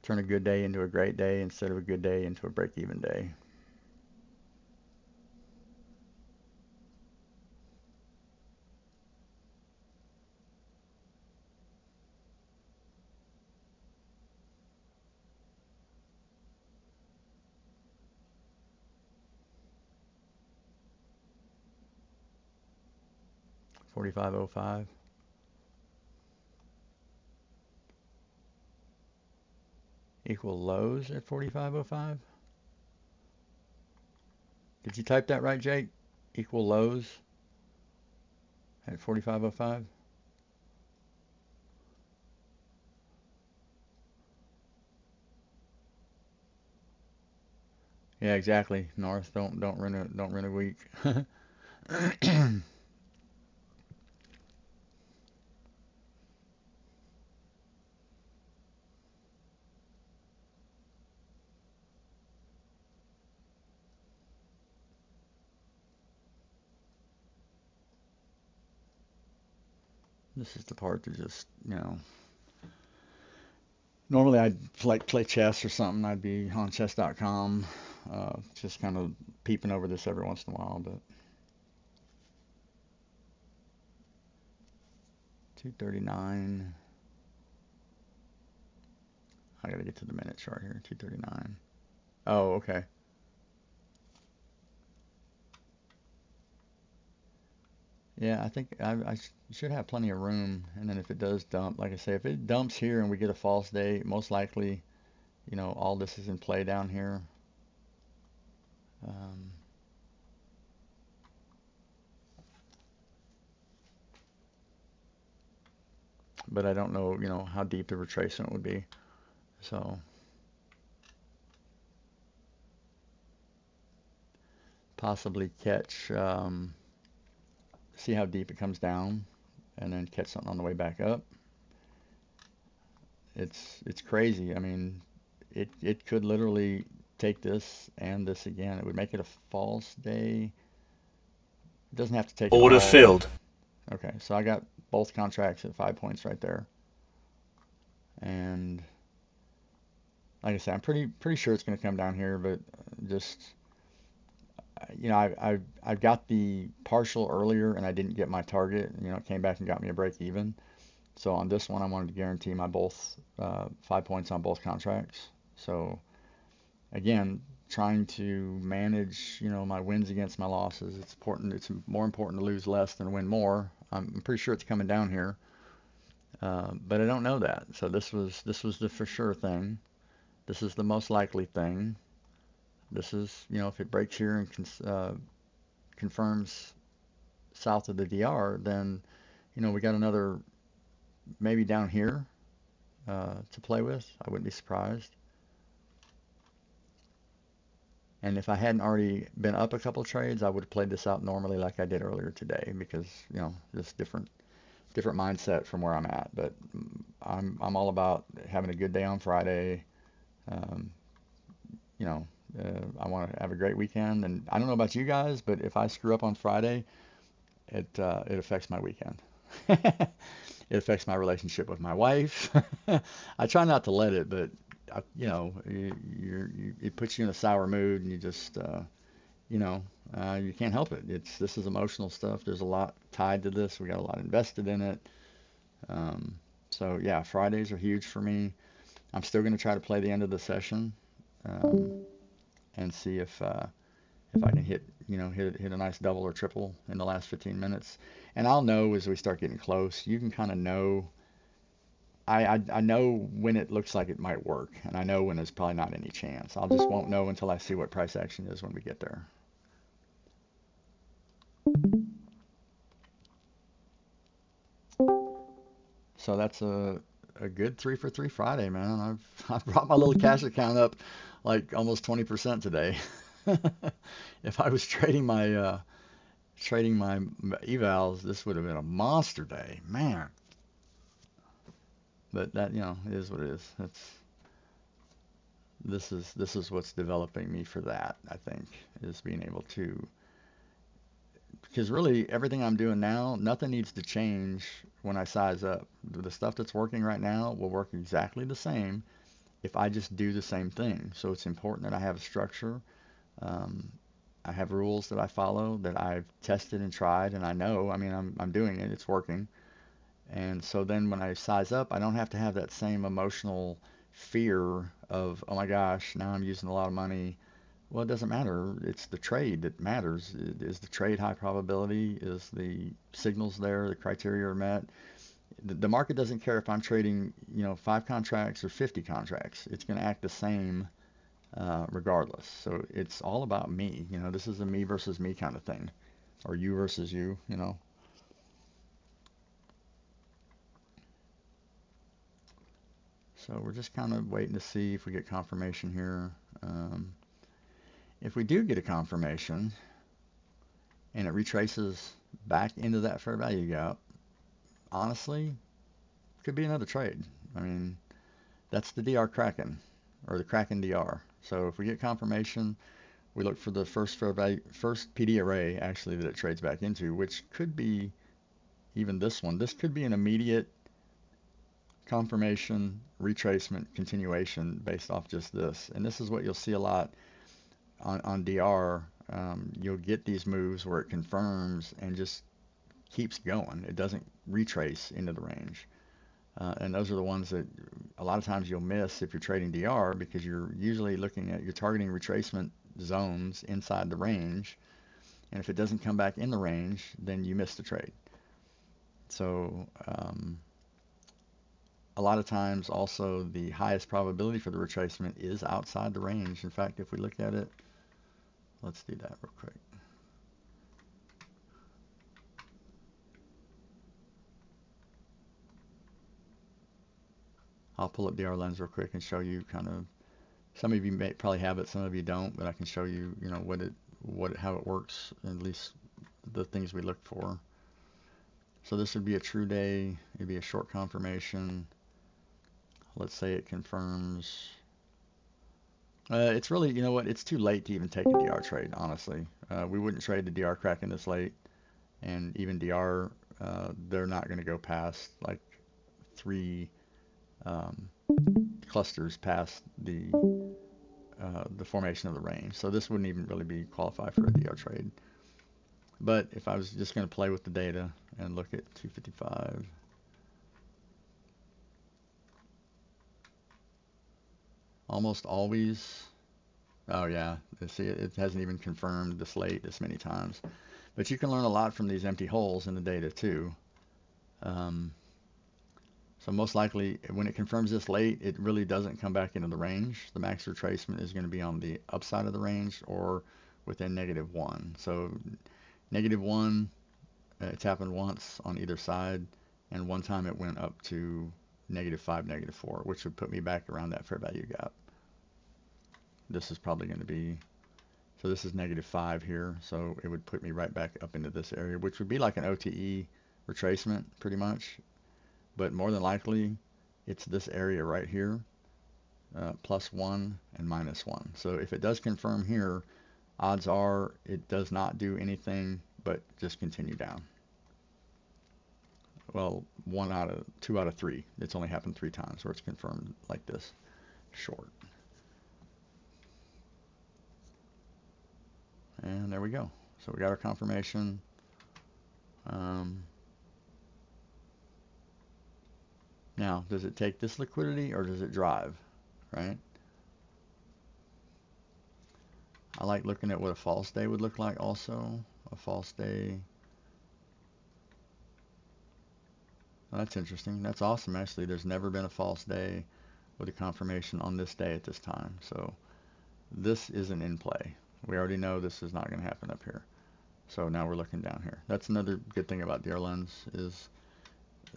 Turn a good day into a great day instead of a good day into a break-even day. $45.05. Equal lows at 45.05. Did you type that right, Jake? Equal lows at 45.05. Yeah, exactly. North, don't ruin a week. This is the part that just, normally I'd like play chess or something. I'd be on chess.com, just kind of peeping over this every once in a while, but 239. I gotta get to the minute chart here. 239. Oh, okay. Yeah, I think I should have plenty of room. And then if it does dump, like I say, if it dumps here and we get a false day, most likely, all this is in play down here. Um, but I don't know, how deep the retracement would be. So possibly catch, see how deep it comes down, and then catch something on the way back up. It's crazy. I mean, it could literally take this and this again. It would make it a false day. It doesn't have to take it Order all. filled. Okay, so I got both contracts at 5 points right there. And like I said, I'm pretty sure it's going to come down here, but just I've got the partial earlier and I didn't get my target. It came back and got me a break even. So on this one, I wanted to guarantee my both 5 points on both contracts. So again, trying to manage, my wins against my losses. It's important. It's more important to lose less than win more. I'm pretty sure it's coming down here, but I don't know that. So this was the for sure thing. This is the most likely thing. This is, if it breaks here and confirms south of the DR, then we got another maybe down here to play with. I wouldn't be surprised. And if I hadn't already been up a couple trades, I would have played this out normally like I did earlier today because, just different mindset from where I'm at. But I'm all about having a good day on Friday. Um, I want to have a great weekend. And I don't know about you guys, but if I screw up on Friday, it affects my weekend. It affects my relationship with my wife. I try not to let it, but it puts you in a sour mood, and you just you can't help it. This is emotional stuff. There's a lot tied to this. We got a lot invested in it. Um, so yeah, Fridays are huge for me. I'm still going to try to play the end of the session um, and see if I can hit a nice double or triple in the last 15 minutes. And I'll know as we start getting close. You can kind of know. I know when it looks like it might work, and I know when there's probably not any chance. I'll just won't know until I see what price action is when we get there. So that's a good 3 for 3 Friday, man. I've brought my little cash account up like almost 20% today. If I was trading my evals, this would have been a monster day, man. But that is what it is. This is what's developing me for that. I think is being able to, because really everything I'm doing now, nothing needs to change when I size up. The stuff that's working right now will work exactly the same if I just do the same thing. So it's important that I have a structure. Um, I have rules that I follow that I've tested and tried, and I know. I mean, I'm doing it. It's working. And so then when I size up, I don't have to have that same emotional fear of, oh my gosh, now I'm using a lot of money. Well, it doesn't matter. It's the trade that matters. Is the trade high probability? Is the signals there? The criteria are met? The market doesn't care if I'm trading, 5 contracts or 50 contracts. It's going to act the same regardless. So it's all about me. This is a me versus me kind of thing, or you versus you. So we're just kind of waiting to see if we get confirmation here. Um, if we do get a confirmation and it retraces back into that fair value gap, honestly, could be another trade. I mean, that's the DR Kraken or the Kraken DR. So if we get confirmation, we look for the first fair value, first PD array actually that it trades back into, which could be even this one. This could be an immediate confirmation, retracement, continuation based off just this. And this is what you'll see a lot on DR. You'll get these moves where it confirms and just keeps going. It doesn't retrace into the range. And those are the ones that a lot of times you'll miss if you're trading DR because you're usually you're targeting retracement zones inside the range. And if it doesn't come back in the range, then you miss the trade. So a lot of times also the highest probability for the retracement is outside the range. In fact, if we look at it, let's do that real quick. I'll pull up DR lens real quick and show you kind of, some of you may probably have it, some of you don't, but I can show you, how it works, at least the things we look for. So this would be a true day, it'd be a short confirmation. Let's say it confirms. It's really, you know what, it's too late to even take a DR trade, honestly. We wouldn't trade the DR Kraken this late, and even DR, they're not going to go past like 3 um, clusters past the formation of the range. So this wouldn't even really be qualified for a DR trade. But if I was just going to play with the data and look at 255, almost always, oh yeah, see, it hasn't even confirmed this late this many times. But you can learn a lot from these empty holes in the data too. Um, so most likely, when it confirms this late, it really doesn't come back into the range. The max retracement is going to be on the upside of the range or within -1. So -1, it's happened once on either side, and one time it went up to -5, -4, which would put me back around that fair value gap. This is probably going to be, so this is -5 here, so it would put me right back up into this area, which would be like an OTE retracement pretty much, but more than likely it's this area right here, +1 and -1. So if it does confirm here, odds are it does not do anything but just continue down. Well, 2 out of 3. It's only happened 3 times where it's confirmed like this, short. And there we go. So we got our confirmation. Now, does it take this liquidity or does it drive, right? I like looking at what a false day would look like also. A false day. Well, that's interesting. That's awesome, actually. There's never been a false day with a confirmation on this day at this time. So this isn't in play. We already know this is not going to happen up here. So now we're looking down here. That's another good thing about DR Lens, is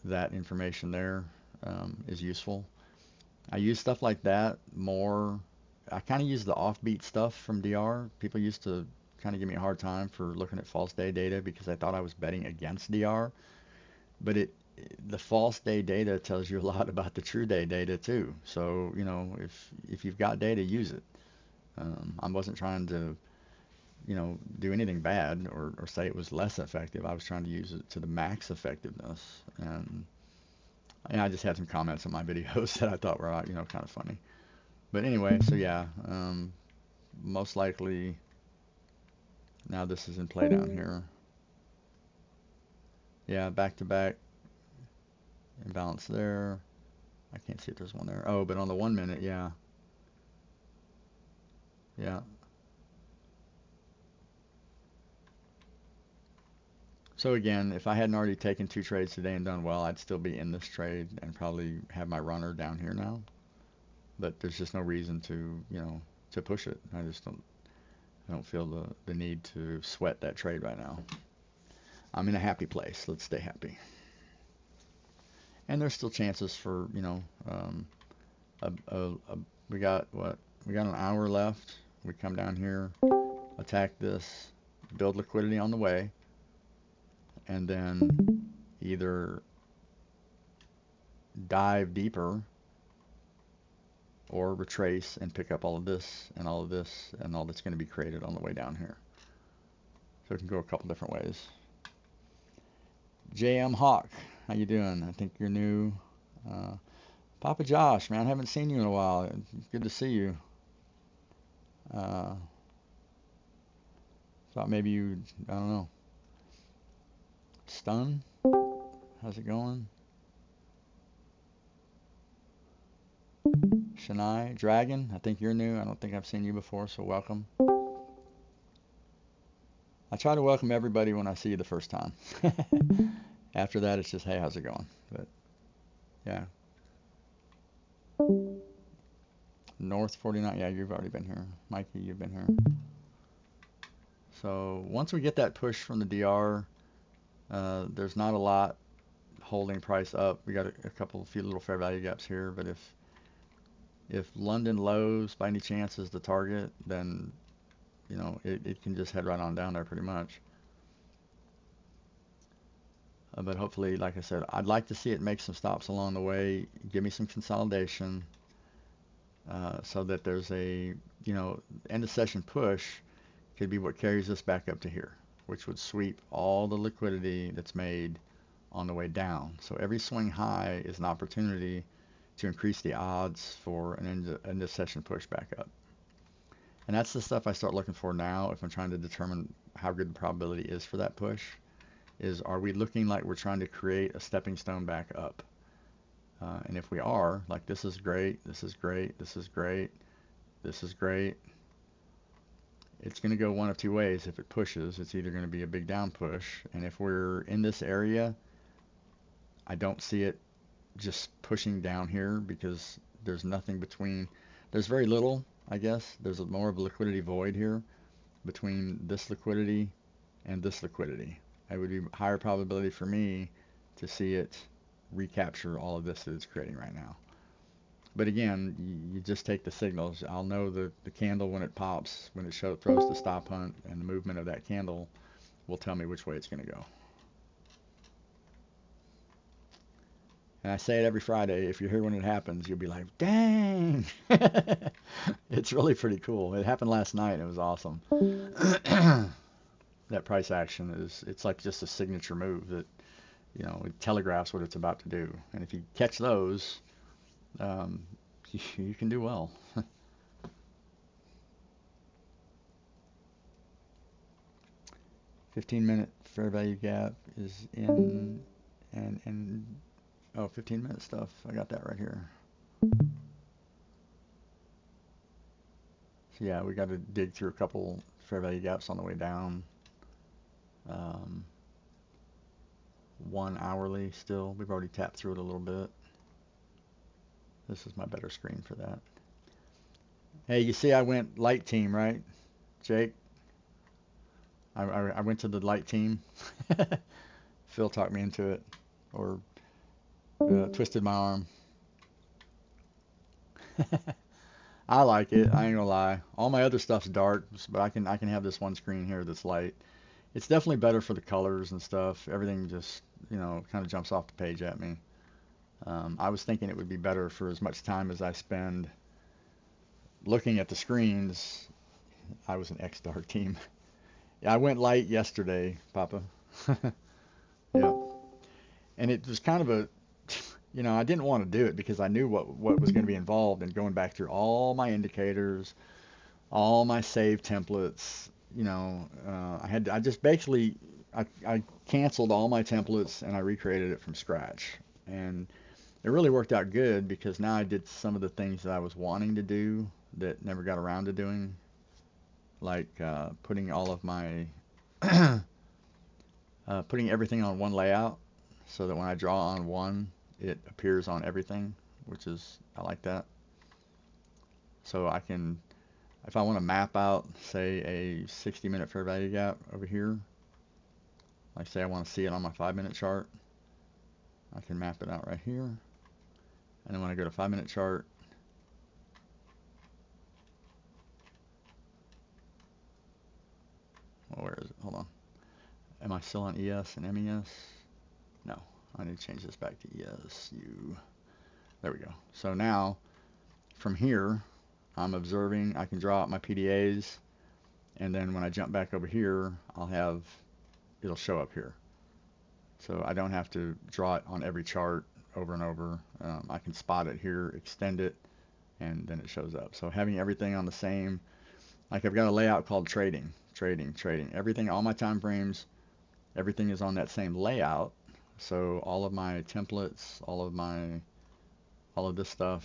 that information there is useful. I use stuff like that more. I kind of use the offbeat stuff from DR. People used to kind of give me a hard time for looking at false day data because I thought I was betting against DR. But the false day data tells you a lot about the true day data too. So, you know, if you've got data, use it. I wasn't trying to, you know, do anything bad or say it was less effective. I was trying to use it to the max effectiveness. And I just had some comments on my videos that I thought were, you know, kind of funny. But anyway, so yeah, most likely now this is in play down here. Yeah, back to back imbalance there. I can't see if there's one there. Oh, but on the 1 minute, yeah. Yeah. So again, if I hadn't already taken 2 trades today and done well, I'd still be in this trade and probably have my runner down here now. But there's just no reason to, you know, to push it. I don't feel the need to sweat that trade right now. I'm in a happy place. Let's stay happy. And there's still chances for, you know, we got what? We got an hour left. We come down here, attack this, build liquidity on the way, and then either dive deeper or retrace and pick up all of this and all of this and all that's going to be created on the way down here. So it can go a couple different ways. JM Hawk, how you doing? I think you're new. Papa Josh, man, I haven't seen you in a while. Good to see you. Thought maybe you, I don't know. Stun? How's it going? Shania, Dragon, I think you're new. I don't think I've seen you before, so welcome. I try to welcome everybody when I see you the first time. After that, it's just, hey, how's it going? But yeah. North 49, yeah, you've already been here. Mikey, you've been here. So once we get that push from the DR, there's not a lot holding price up. We got a few little fair value gaps here, but if London lows by any chance is the target, then you know it can just head right on down there pretty much. But hopefully, like I said, I'd like to see it make some stops along the way, give me some consolidation, so that there's a, you know, end of session push could be what carries us back up to here, which would sweep all the liquidity that's made on the way down. So every swing high is an opportunity to increase the odds for an end of session push back up. And that's the stuff I start looking for now if I'm trying to determine how good the probability is for that push. Is, are we looking like we're trying to create a stepping stone back up? And if we are, like, this is great, this is great, this is great, this is great, it's going to go one of two ways. If it pushes, it's either going to be a big down push, and if we're in this area, I don't see it just pushing down here because there's nothing between, there's very little, I guess. There's more of a liquidity void here between this liquidity and this liquidity. It would be higher probability for me to see it recapture all of this that it's creating right now. But again, you just take the signals. I'll know the candle when it pops, when it throws the stop hunt, and the movement of that candle will tell me which way it's going to go. And I say it every Friday. If you're here when it happens, you'll be like, dang! It's really pretty cool. It happened last night. It was awesome. That price action it's like just a signature move that, it telegraphs what it's about to do. And if you catch those, um, you can do well. 15-minute fair value gap is in, and oh, 15-minute stuff. I got that right here. So yeah, we got to dig through a couple fair value gaps on the way down. Um, 1 hourly still. We've already tapped through it a little bit. This is my better screen for that. Hey, you see I went light team, right, Jake? I went to the light team. Phil talked me into it, or twisted my arm. I like it. I ain't gonna lie. All my other stuff's dark, but I can have this one screen here that's light. It's definitely better for the colors and stuff. Everything just kind of jumps off the page at me. I was thinking it would be better for as much time as I spend looking at the screens. I was an X dark team. Yeah, I went light yesterday, Papa. Yeah, and it was kind of I didn't want to do it because I knew what was going to be involved in going back through all my indicators, all my save templates. I just basically I canceled all my templates and I recreated it from scratch, and it really worked out good because now I did some of the things that I was wanting to do that never got around to doing, like putting all of my putting everything on one layout so that when I draw on one, it appears on everything, I like that. So I can, if I want to map out, say, a 60-minute fair value gap over here, like say I want to see it on my 5-minute chart, I can map it out right here. And then when I go to 5-minute chart, well, where is it? Hold on. Am I still on ES and MES? No, I need to change this back to ESU. There we go. So now, from here, I'm observing. I can draw out my PDAs, and then when I jump back over here, it'll show up here. So I don't have to draw it on every chart over and over. I can spot it here, extend it, and then it shows up. So having everything on the same, like I've got a layout called trading. Everything, all my time frames, everything is on that same layout. So all of my templates, all of this stuff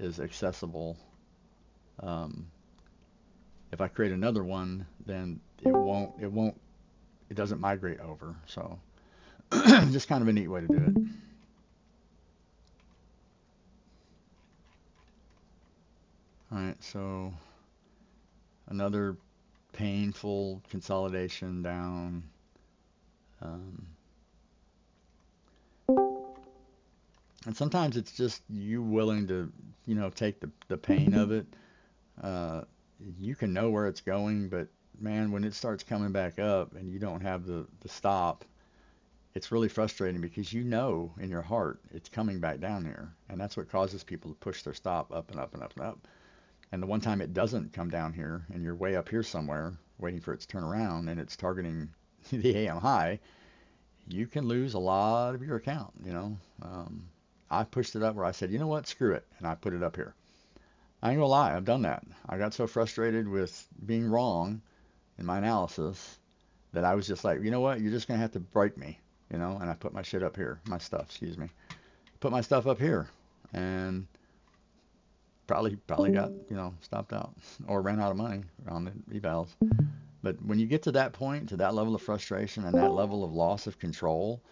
is accessible. If I create another one, then it doesn't migrate over. So just kind of a neat way to do it. All right, so another painful consolidation down. And sometimes it's just you willing to, take the pain of it. Uh, you can know where it's going, but man, when it starts coming back up and you don't have the stop, it's really frustrating because in your heart it's coming back down here. And that's what causes people to push their stop up and up and up and up. And the one time it doesn't come down here and you're way up here somewhere waiting for it to turn around and it's targeting the AM high, you can lose a lot of your account. I pushed it up where I said, you know what, screw it, and I put it up here. I ain't gonna lie, I've done that. I got so frustrated with being wrong in my analysis that I was just like, you know what, you're just gonna have to break me, and I put my shit up here, my stuff, excuse me, put my stuff up here, and probably got stopped out or ran out of money on the evals. But when you get to that point, to that level of frustration and that level of loss of control,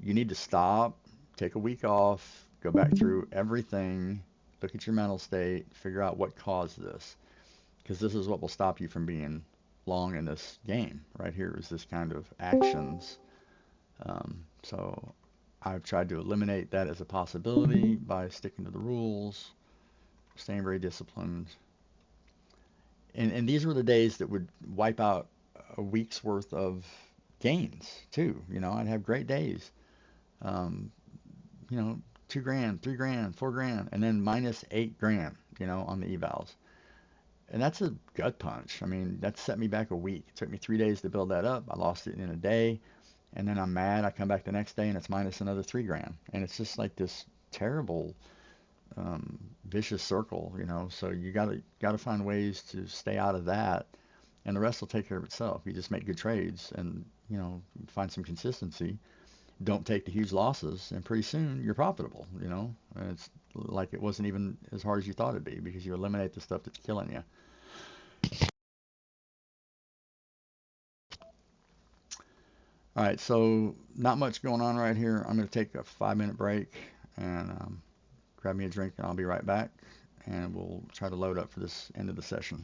you need to stop, take a week off, go back through everything, look at your mental state, figure out what caused this, because this is what will stop you from being long in this game. Right here is this kind of actions. So I've tried to eliminate that as a possibility by sticking to the rules, staying very disciplined. And these were the days that would wipe out a week's worth of gains too. I'd have great days. Um, 2 grand, 3 grand, 4 grand, and then minus 8 grand, on the evals. And that's a gut punch. I mean, that set me back a week. It took me 3 days to build that up. I lost it in a day, and then I'm mad. I come back the next day and it's minus another 3 grand, and it's just like this terrible vicious circle. So you gotta find ways to stay out of that, and the rest will take care of itself. You just make good trades and find some consistency. Don't take the huge losses, and pretty soon you're profitable. And it's like it wasn't even as hard as you thought it'd be because you eliminate the stuff that's killing you. All right, so not much going on right here. I'm going to take a 5-minute break and grab me a drink, and I'll be right back. And we'll try to load up for this end of the session.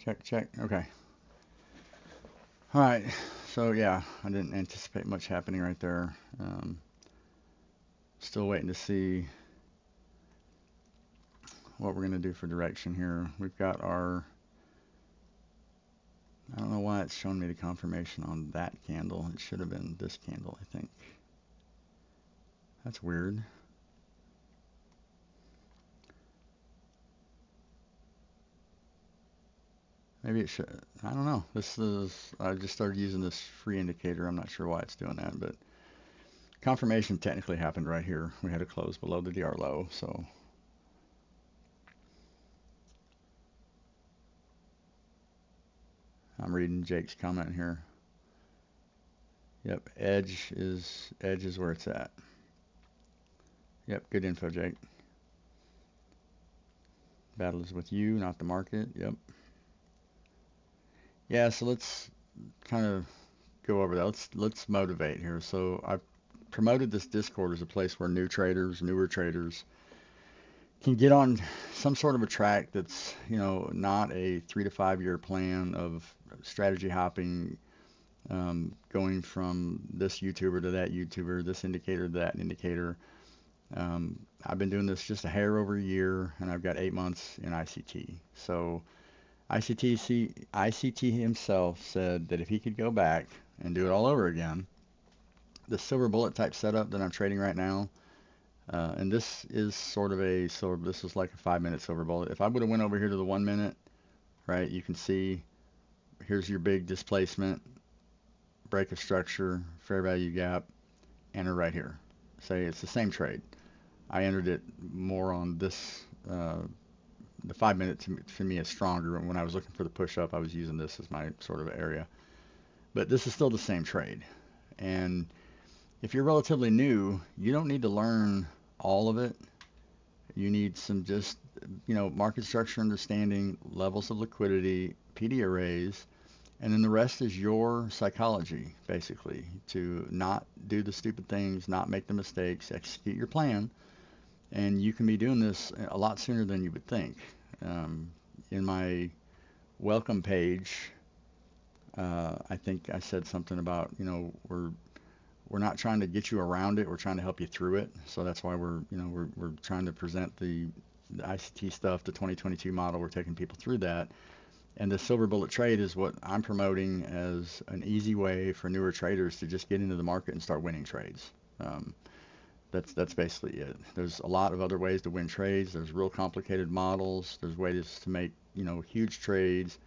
Check, check. Okay. All right. So yeah, I didn't anticipate much happening right there. Still waiting to see what we're gonna do for direction here. We've got our, I don't know why it's showing me the confirmation on that candle. It should have been this candle, I think. That's weird. Maybe it should, I don't know. This is, I just started using this free indicator. I'm not sure why it's doing that, but confirmation technically happened right here. We had a close below the DR low, so I'm reading Jake's comment here. Yep, edge is where it's at. Yep, good info, Jake. Battle is with you, not the market. Yep. Yeah, so let's kind of go over that. Let's motivate here. So I promoted this Discord as a place where new traders, newer traders can get on some sort of a track that's, not a 3 to 5 year plan of strategy hopping, going from this YouTuber to that YouTuber, this indicator to that indicator. I've been doing this just a hair over a year, and I've got 8 months in ICT. So ICT himself said that if he could go back and do it all over again, the silver bullet type setup that I'm trading right now, and this is sort of a silver. This is like a 5 minute silver bullet. If I would have went over here to the 1 minute, right, you can see here's your big displacement, break of structure, fair value gap, enter right here. Say it's the same trade. I entered it more on this. The 5 minute to me is stronger. And when I was looking for the push up, I was using this as my sort of area. But this is still the same trade. And if you're relatively new, you don't need to learn all of it. You need some just, market structure understanding, levels of liquidity, PD arrays, and then the rest is your psychology, basically, to not do the stupid things, not make the mistakes, execute your plan. And you can be doing this a lot sooner than you would think. In my welcome page, I think I said something about, we're not trying to get you around it. We're trying to help you through it. So that's why we're trying to present the ICT stuff, the 2022 model. We're taking people through that. And the silver bullet trade is what I'm promoting as an easy way for newer traders to just get into the market and start winning trades. Um, that's basically it. There's a lot of other ways to win trades. There's real complicated models. There's ways to make, huge trades.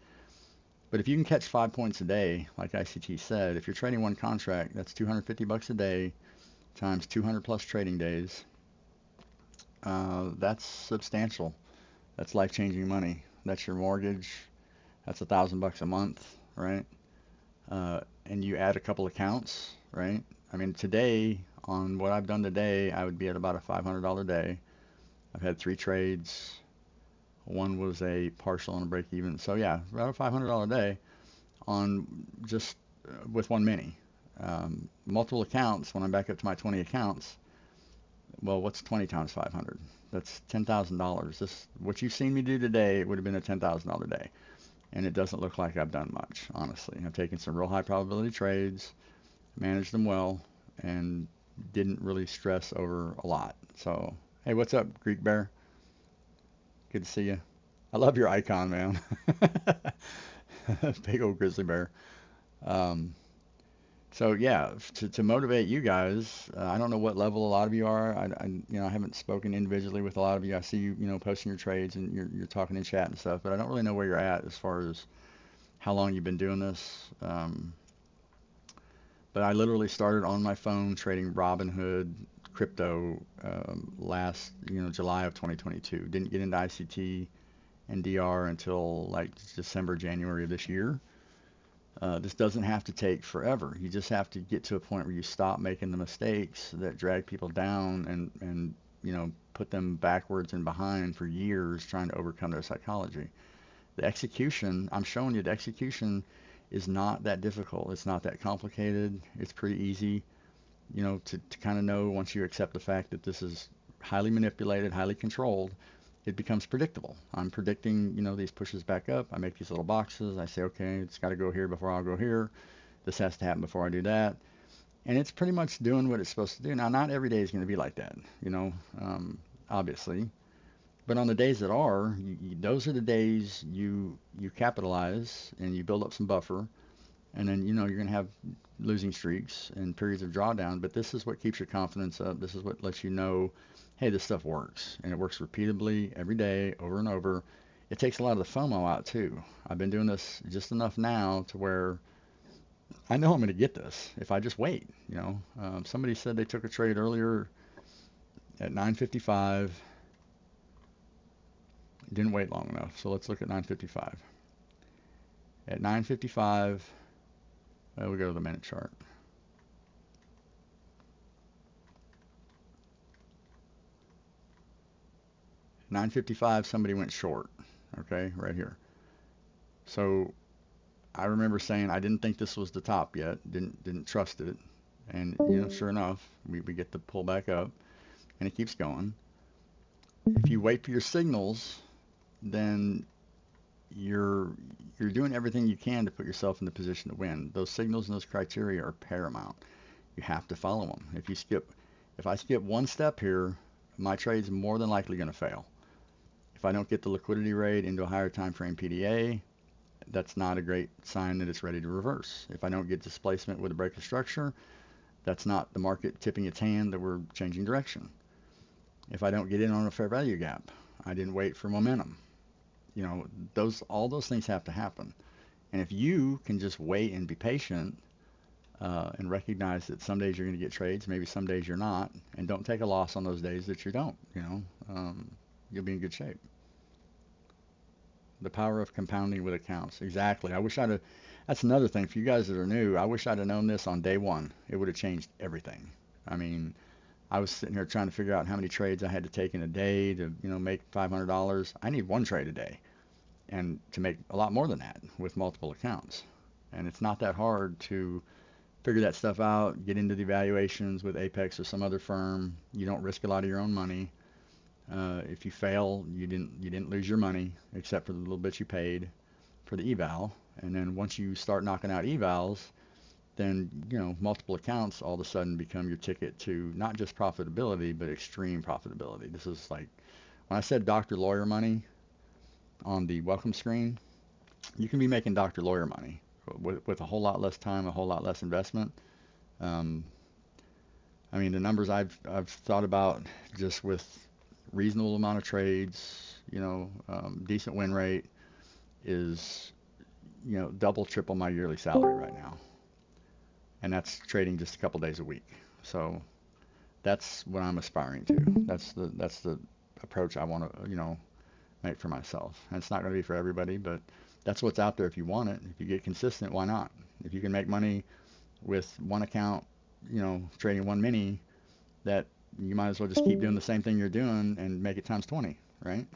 But if you can catch 5 points a day, like ICT said, if you're trading one contract, that's $250 a day times 200 plus trading days. That's substantial. That's life-changing money. That's your mortgage. That's $1,000 a month, right? And you add a couple accounts, right? I mean, today, on what I've done today, I would be at about a $500 day. I've had 3 trades One was a partial and a break even. So yeah, about a $500 day on just with one mini. Multiple accounts, when I'm back up to my 20 accounts, well, what's 20 times 500? That's $10,000. This, what you've seen me do today, would have been a $10,000 day. And it doesn't look like I've done much, honestly. I've taken some real high probability trades, managed them well, and didn't really stress over a lot. So, hey, what's up, Greek Bear? Good to see you. I love your icon, man. Big old grizzly bear. Um, so yeah, to motivate you guys, I don't know what level a lot of you are. I haven't spoken individually with a lot of you. I see you, posting your trades and you're talking in chat and stuff, but I don't really know where you're at as far as how long you've been doing this. But I literally started on my phone trading Robinhood crypto last, July of 2022. Didn't get into ICT and DR until like December, January of this year. This doesn't have to take forever. You just have to get to a point where you stop making the mistakes that drag people down and put them backwards and behind for years trying to overcome their psychology. The execution, I'm showing you, the execution is not that difficult. It's not that complicated. It's pretty easy, to kind of know once you accept the fact that this is highly manipulated, highly controlled, it becomes predictable. I'm predicting, these pushes back up. I make these little boxes. I say, okay, it's got to go here before I'll go here. This has to happen before I do that. And it's pretty much doing what it's supposed to do. Now, not every day is going to be like that, obviously. But on the days that are, those are the days you capitalize and you build up some buffer. And then, you're going to have losing streaks and periods of drawdown. But this is what keeps your confidence up. This is what lets you know, hey, this stuff works. And it works repeatably every day, over and over. It takes a lot of the FOMO out, too. I've been doing this just enough now to where I know I'm going to get this if I just wait. Somebody said they took a trade earlier at 9:55. Didn't wait long enough. So let's look at 9:55. At 9:55, well, we go to the minute chart. 9:55, somebody went short. Okay, right here. So I remember saying I didn't think this was the top yet. Didn't trust it. And sure enough, we get the pull back up, and it keeps going. If you wait for your signals, then you're doing everything you can to put yourself in the position to win. Those signals and those criteria are paramount. You have to follow them. If I skip one step here, my trade's more than likely going to fail. If I don't get the liquidity rate into a higher time frame PDA, that's not a great sign that it's ready to reverse. If I don't get displacement with a break of structure, that's not the market tipping its hand that we're changing direction. If I don't get in on a fair value gap, I didn't wait for momentum. All those things have to happen. And if you can just wait and be patient and recognize that some days you're going to get trades, maybe some days you're not, and don't take a loss on those days that you don't, you'll be in good shape. The power of compounding with accounts. Exactly. That's another thing for you guys that are new. I wish I'd have known this on day one. It would have changed everything. I mean, I was sitting here trying to figure out how many trades I had to take in a day to, make $500. I need one trade a day and to make a lot more than that with multiple accounts. And it's not that hard to figure that stuff out, get into the evaluations with Apex or some other firm. You don't risk a lot of your own money. If you fail, you didn't lose your money except for the little bit you paid for the eval. And then once you start knocking out evals, then multiple accounts all of a sudden become your ticket to not just profitability but extreme profitability. This is like when I said doctor lawyer money on the welcome screen, you can be making doctor lawyer money with a whole lot less time, a whole lot less investment. I mean, the numbers I've thought about just with reasonable amount of trades, decent win rate is, double, triple my yearly salary right now. And that's trading just a couple days a week. So that's what I'm aspiring to. That's the approach I want to, make for myself. And it's not going to be for everybody, but that's what's out there if you want it. If you get consistent, why not? If you can make money with one account, trading one mini, that you might as well just keep doing the same thing you're doing and make it times 20, right?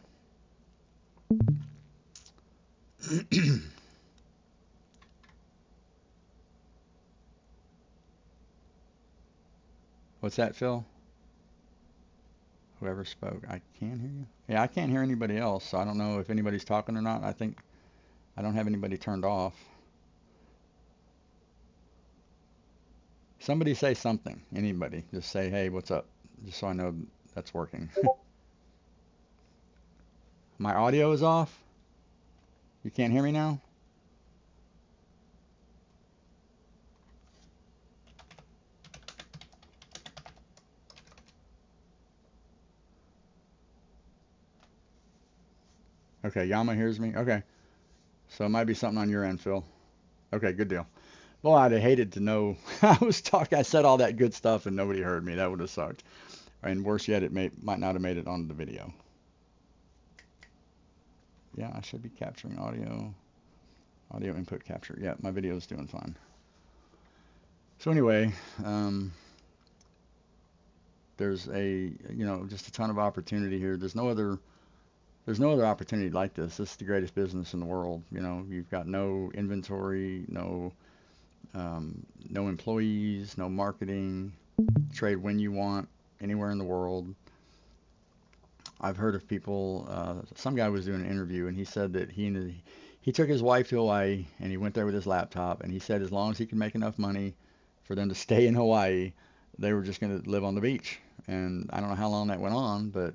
What's that, Phil? Whoever spoke. I can't hear you. Yeah, I can't hear anybody else, so I don't know if anybody's talking or not. I think I don't have anybody turned off. Somebody say something. Anybody. Just say, hey, what's up? Just so I know that's working. My audio is off. You can't hear me now? Okay, Yama hears me. Okay. So it might be something on your end, Phil. Okay, good deal. Well, I'd have hated to know I was talking. I said all that good stuff and nobody heard me. That would have sucked. And worse yet, might not have made it onto the video. Yeah, I should be capturing audio input capture. Yeah, my video is doing fine. So anyway, there's just a ton of opportunity here. There's no other opportunity like this. This is the greatest business in the world. You've got no inventory, no employees, no marketing, trade when you want, anywhere in the world. I've heard of people. Some guy was doing an interview, and he said that he took his wife to Hawaii, and he went there with his laptop, and he said as long as he could make enough money for them to stay in Hawaii, they were just going to live on the beach. And I don't know how long that went on, but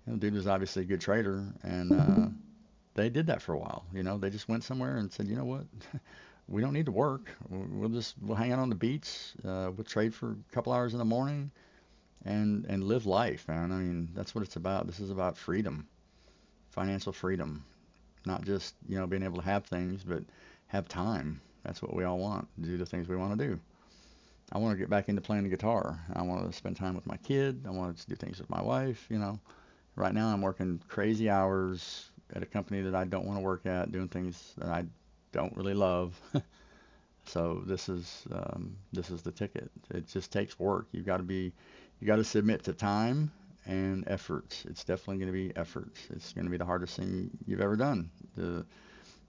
the dude was obviously a good trader, and they did that for a while. They just went somewhere and said, you know what, we don't need to work. We'll hang out on the beach. We'll trade for a couple hours in the morning and live life, man. I mean, that's what it's about. This is about freedom, financial freedom, not just being able to have things, but have time. That's what we all want, to do the things we want to do. I want to get back into playing the guitar. I want to spend time with my kid. I want to do things with my wife. Right now I'm working crazy hours at a company that I don't want to work at, doing things that I don't really love. So this is the ticket. It just takes work. You got to submit to time and effort. It's definitely going to be effort. It's going to be the hardest thing you've ever done.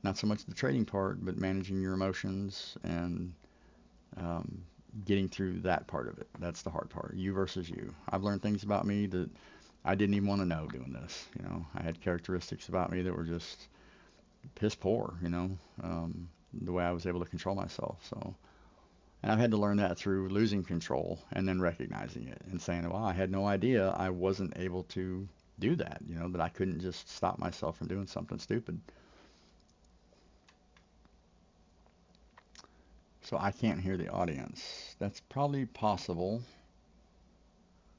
Not so much the trading part, but managing your emotions and um, getting through that part of it. That's the hard part. You versus you. I've learned things about me that I didn't even want to know doing this. I had characteristics about me that were just piss poor. The way I was able to control myself. So, and I've had to learn that through losing control and then recognizing it and saying, well, I had no idea I wasn't able to do that. That I couldn't just stop myself from doing something stupid. So I can't hear the audience. That's probably possible.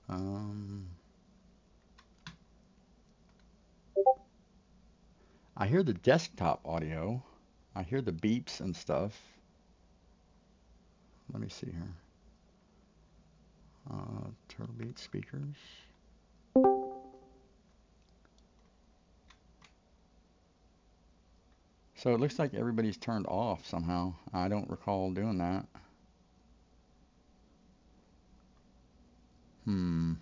Um, I hear the desktop audio. I hear the beeps and stuff. Let me see here. Turtle Beat speakers. So it looks like everybody's turned off somehow. I don't recall doing that. Hmm.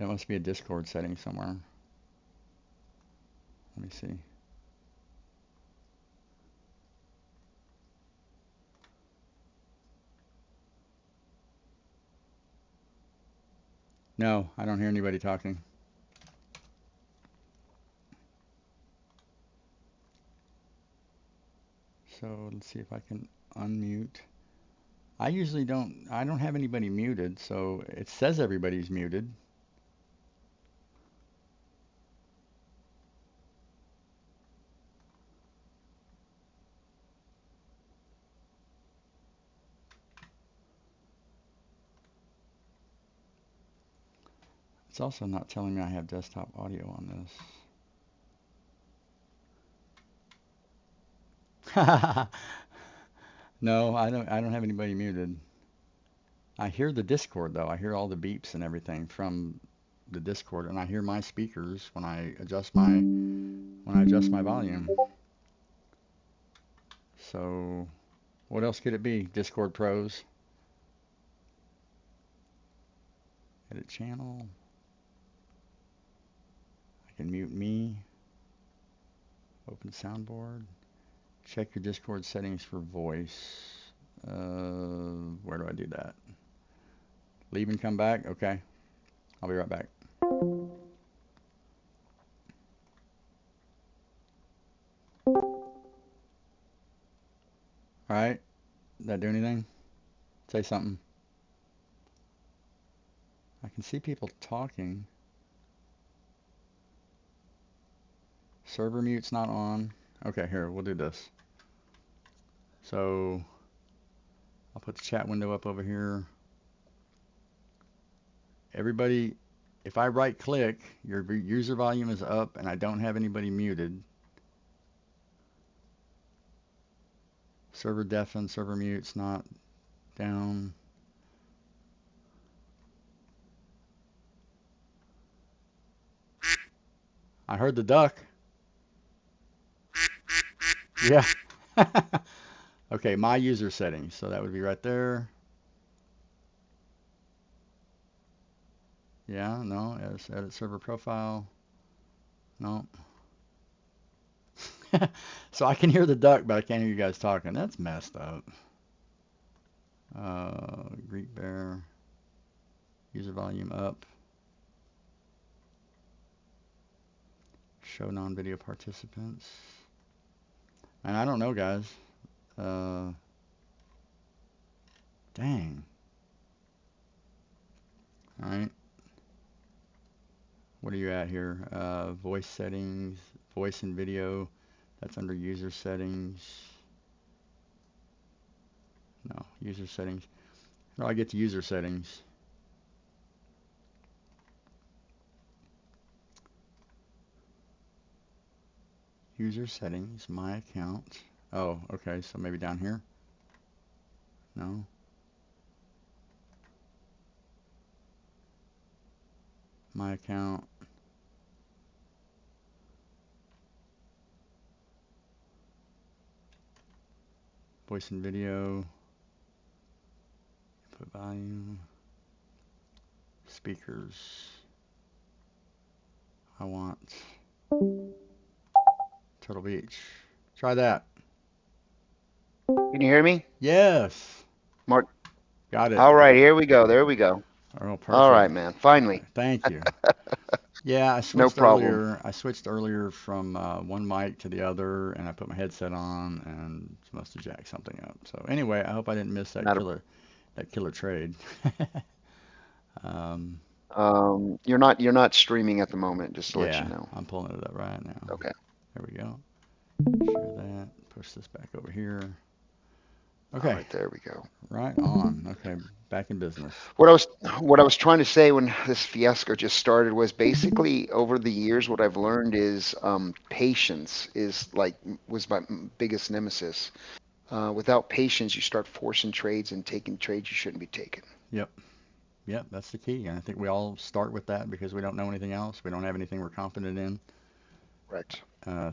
It must be a Discord setting somewhere. Let me see. No, I don't hear anybody talking. So let's see if I can unmute. I don't have anybody muted, so it says everybody's muted. It's also not telling me I have desktop audio on this. No, I don't have anybody muted. I hear the Discord though. I hear all the beeps and everything from the Discord, and I hear my speakers when I adjust my volume. So what else could it be? Discord Pros, edit channel. can mute me. Open soundboard. Check your Discord settings for voice. Where do I do that? Leave and come back? Okay. I'll be right back. All right. Did that do anything? Say something. I can see people talking. Server mute's not on. Okay, here, we'll do this. So I'll put the chat window up over here. Everybody, if I right click, your user volume is up and I don't have anybody muted. Server deafen, server mute's not down. I heard the duck. Yeah. Okay, my user settings. So that would be right there. Yeah, no, edit server profile. No. So I can hear the duck, but I can't hear you guys talking. That's messed up. Greek bear. User volume up. Show non-video participants. And I don't know, guys. Uh, Dang. All right. What are you at here? Voice settings, voice and video. That's under user settings. No, user settings. How do I get to user settings? User settings, my account. Oh, okay, so maybe down here? No. My account. Voice and video. Put volume. Speakers. I want Turtle Beach. Try that. Can you hear me? Yes. Mark. Got it. All right, here we go. There we go. Oh, All perfect. right, man. Finally. Thank you. Yeah, I No switched problem. earlier. I switched earlier from one mic to the other, and I put my headset on, and must have jacked something up. So anyway, I hope I didn't miss Not that killer trade. um, you're not streaming at the moment, just to let you yeah, know. I'm pulling it up right now. Okay. There we go. Share that. Push this back over here. All Okay, right, there we go. right on. Okay, back in business. What I was what I was trying to say when this fiasco just started was basically over the years what I've learned is patience is like was my biggest nemesis. Without patience, you start forcing trades and taking trades you shouldn't be taking. Yep, yep, that's the key. And I think we all start with that because we don't know anything else. We don't have anything we're confident in. Correct.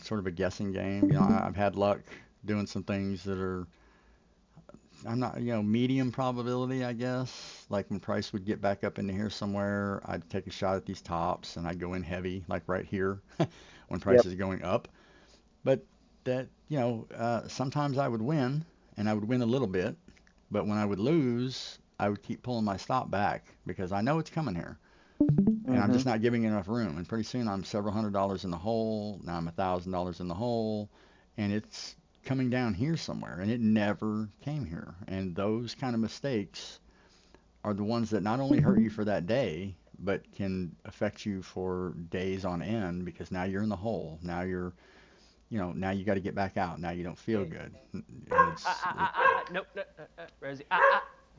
Sort of a guessing game. I've had luck doing some things that are I'm not, medium probability, I guess. Like when price would get back up into here somewhere, I'd take a shot at these tops and I'd go in heavy, like right here when price Yep. is going up. But sometimes I would win and I would win a little bit. But when I would lose, I would keep pulling my stop back because I know it's coming here and I'm Hmm. just not giving enough room. And pretty soon I'm several $100s in the hole. Now I'm $1,000 in the hole, and it's coming down here somewhere, and it never came here. And those kind of mistakes are the ones that not only hurt you for that day, but can affect you for days on end because now you're in the hole. Now now you got to get back out. Now you don't feel Hey. good, and Nope, no, Rosie.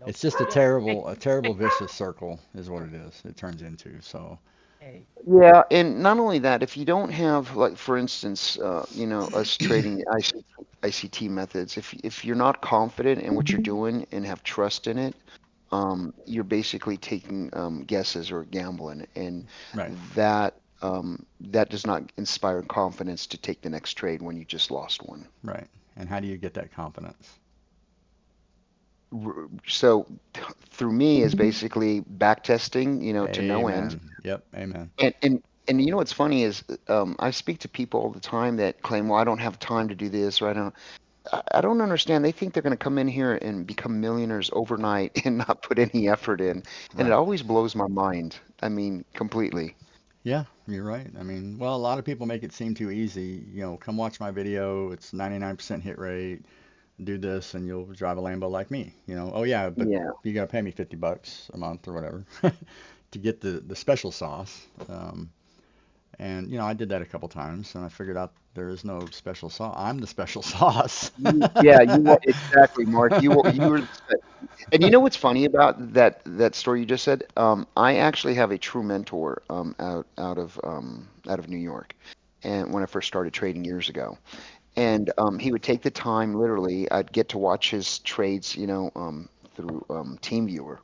Nope. it's just a Hey, terrible vicious circle is what it is. It turns into so. hey. Yeah, and not only that, if you don't have, like, for instance, us trading the ICT methods, if you're not confident in what you're doing and have trust in it, you're basically taking guesses or gambling, and Right, that does not inspire confidence to take the next trade when you just lost one. right. And how do you get that confidence? So through me is basically back testing, to no end. Amen. Yep, amen. And And you know what's funny is I speak to people all the time that claim, well, I don't have time to do this, or I don't understand. They think they're going to come in here and become millionaires overnight and not put any effort in. And it Right. always blows my mind. I mean, completely. Yeah, you're right. I mean, well, a lot of people make it seem too easy. Come watch my video. It's 99% hit rate. Do this and you'll drive a Lambo like me. Oh yeah, but Yeah. you gotta pay me $50 a month or whatever to get the special sauce. And I did that a couple times, and I figured out there is no special sauce. I'm the special sauce. Yeah, you were exactly, Mark. You were and you know what's funny about that story you just said? I actually have a true mentor out of New York, and when I first started trading years ago. And he would take the time, literally, I'd get to watch his trades, through TeamViewer.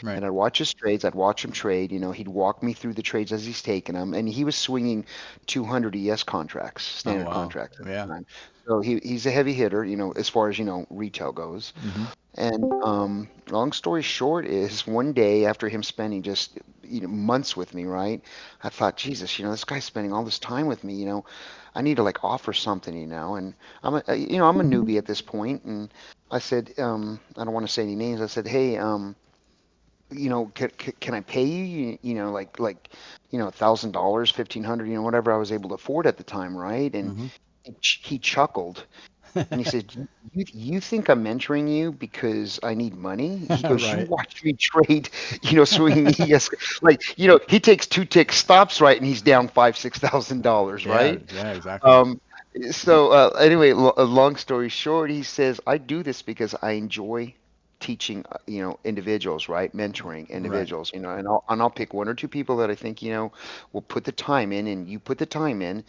Right. And I'd watch his trades, I'd watch him trade, he'd walk me through the trades as he's taking them. And he was swinging 200 ES contracts, Oh standard wow. contracts at Yeah. the time. So he's a heavy hitter, as far as, retail goes. Mm-hmm. And long story short is one day after him spending just months with me, right? I thought, Jesus, this guy's spending all this time with me. I need to like offer something, And I'm a newbie at this point, and I said, I don't want to say any names. I said, hey, can I pay you? $1,000, 1,500, whatever I was able to afford at the time, right? And Mm-hmm. he chuckled. And he said, you think I'm mentoring you because I need money? He goes, you Right. watch me trade, swinging ES. Like, he takes two tick stops, right? And he's down five, $6,000, Yeah. right? Yeah. Exactly. Um, so anyway, a long story short, he says, I do this because I enjoy teaching, individuals, right? Mentoring Right. individuals, and I'll pick one or two people that I think, will put the time in, and you put the time in,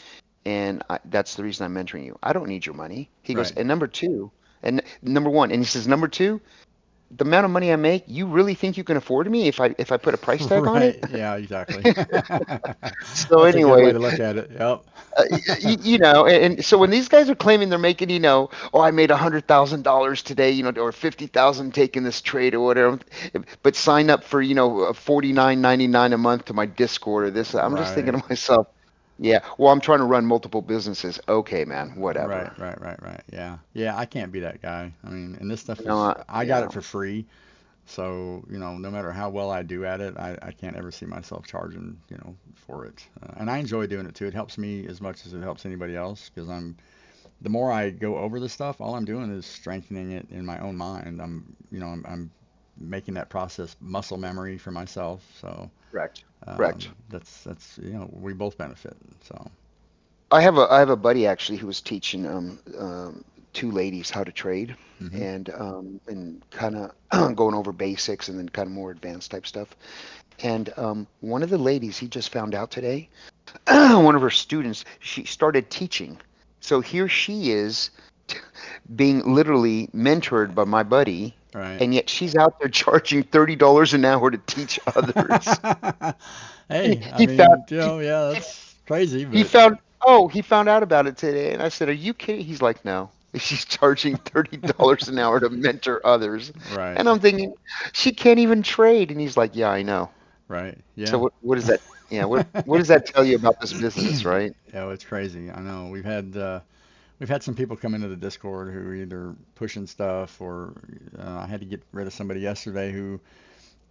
and that's the reason I'm mentoring you. I don't need your money. He goes, Right. and number two, and number one, and he says, number two, the amount of money I make, you really think you can afford me if I put a price tag on it? Right. Yeah. Exactly. So That's a good way anyway, to look at it. Yep. and so when these guys are claiming they're making, oh, I made $100,000 today, or 50,000 taking this trade or whatever, but sign up for, 49.99 a month to my Discord or this, I'm just thinking Right. to myself, yeah, well, I'm trying to run multiple businesses. Okay, man, Right, whatever. right, right, right. Yeah. Yeah, I can't be that guy. I mean, and this stuff No, is, I got yeah, it for free. So, no matter how well I do at it, I can't ever see myself charging, for it. And I enjoy doing it too. It helps me as much as it helps anybody else because the more I go over the stuff, all I'm doing is strengthening it in my own mind. I'm making that process muscle memory for myself. So, correct, correct. that's, we both benefit. So, I have a buddy actually who was teaching two ladies how to trade, hmm and kind of going over basics and then kind of more advanced type stuff. And one of the ladies he just found out today, one of her students, she started teaching. So here she is being literally mentored by my buddy, right. and yet she's out there charging $30 an hour to teach others. He, Hey, I he found mean, yeah, he, that's crazy, He but found he found out about it today, and I said, "Are you kidding?" He's like, "No." She's charging $30 an hour to mentor others, right, and I'm thinking she can't even trade, and he's like, "Yeah, I know." right, So yeah. what does that? Yeah, what does that tell you about this business, right? Yeah, it's crazy. I know. We've had some people come into the Discord who are either pushing stuff or I had to get rid of somebody yesterday who,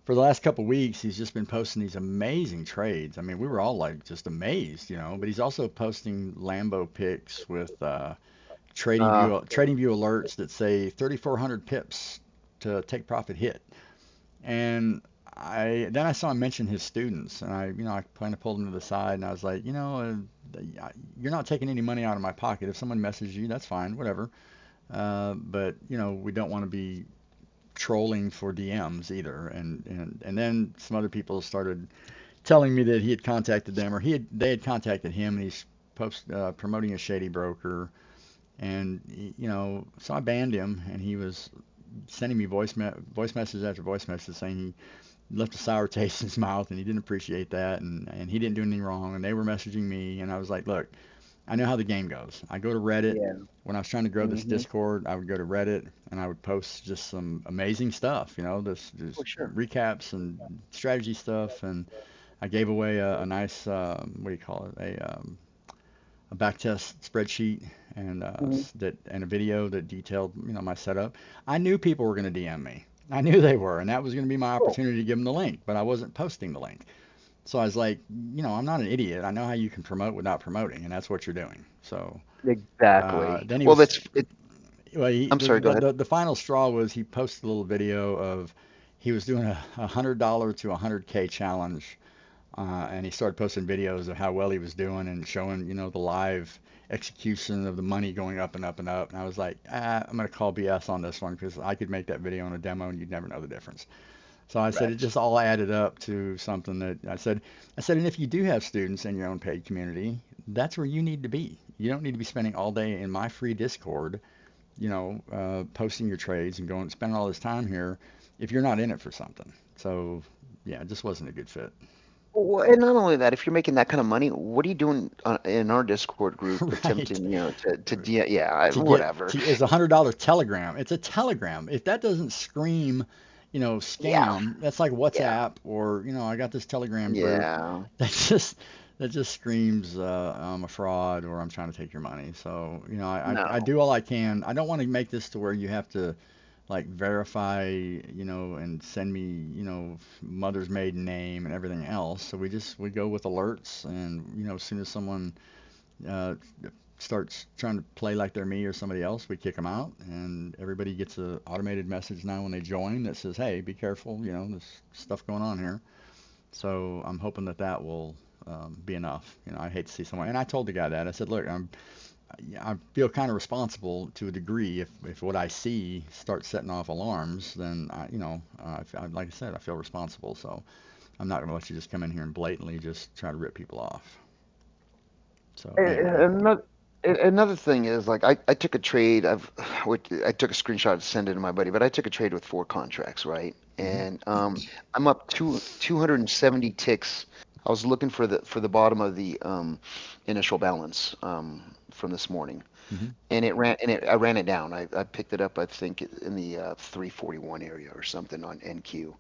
for the last couple weeks, he's just been posting these amazing trades. I mean, we were all like just amazed. But he's also posting Lambo pics with trading view alerts that say 3,400 pips to take profit hit. And I saw him mention his students, and I kind of pulled him to the side, and I was like, you're not taking any money out of my pocket. If someone messages you, that's fine, whatever. But we don't want to be trolling for DMs either. And then some other people started telling me that he had contacted them, or they had contacted him, and he's promoting a shady broker. And so I banned him, and he was sending me voice message after voice message saying he left a sour taste in his mouth and he didn't appreciate that and he didn't do anything wrong and they were messaging me and I was like, look, I know how the game goes. I go to Reddit. Yeah. When I was trying to grow this Hmm. Discord, I would go to Reddit and I would post just some amazing stuff, this For just sure. recaps and strategy stuff and I gave away a nice what do you call it, a back test spreadsheet and Mhm. that and a video that detailed my setup. I knew people were going to DM me. I knew they were, and that was going to be my Cool. opportunity to give them the link, but I wasn't posting the link. So I was like, I'm not an idiot. I know how you can promote without promoting, and that's what you're doing. So Exactly. then he Well, was, that's it. well, I'm sorry. Go ahead. the final straw was he posted a little video of he was doing a $100 to 100K challenge, and he started posting videos of how well he was doing and showing, the live execution of the money going up and up and up. And I was like, I'm gonna call BS on this one because I could make that video in a demo and you'd never know the difference. So I said it Right. just all added up to something that I said, and if you do have students in your own paid community, that's where you need to be. You don't need to be spending all day in my free Discord, posting your trades and going spending all this time here if you're not in it for something. So yeah, it just wasn't a good fit. Well, and not only that, if you're making that kind of money, what are you doing in our Discord group Right. attempting, yeah, To get whatever. to is $100 telegram. It's a telegram. If that doesn't scream, Yeah. scam, that's like Yeah. WhatsApp or I got this telegram group. Yeah. That just screams I'm a fraud or I'm trying to take your money. So I No. do all I can. I don't want to make this to where you have to like verify and send me mother's maiden name and everything else. So we go with alerts and as soon as someone uh, starts trying to play like they're me or somebody else, we kick them out, and everybody gets a automated message now when they join that says, "Hey, be careful, there's stuff going on here." So I'm hoping that that will be enough. I hate to see someone, and I told the guy that I said, "Look, I feel kind of responsible to a degree. If what I see starts setting off alarms, then like I said, I feel responsible. So I'm not going to let you just come in here and blatantly just try to rip people off." So anyway. Another another thing is like I took a trade. Which I took a screenshot to send it to my buddy, but I took a trade with four contracts, right? Hmm. And I'm up 270 ticks. I was looking for the bottom of the initial balance from this morning, Hmm. and I ran it down. I picked it up, I think, in the 341 area or something on NQ,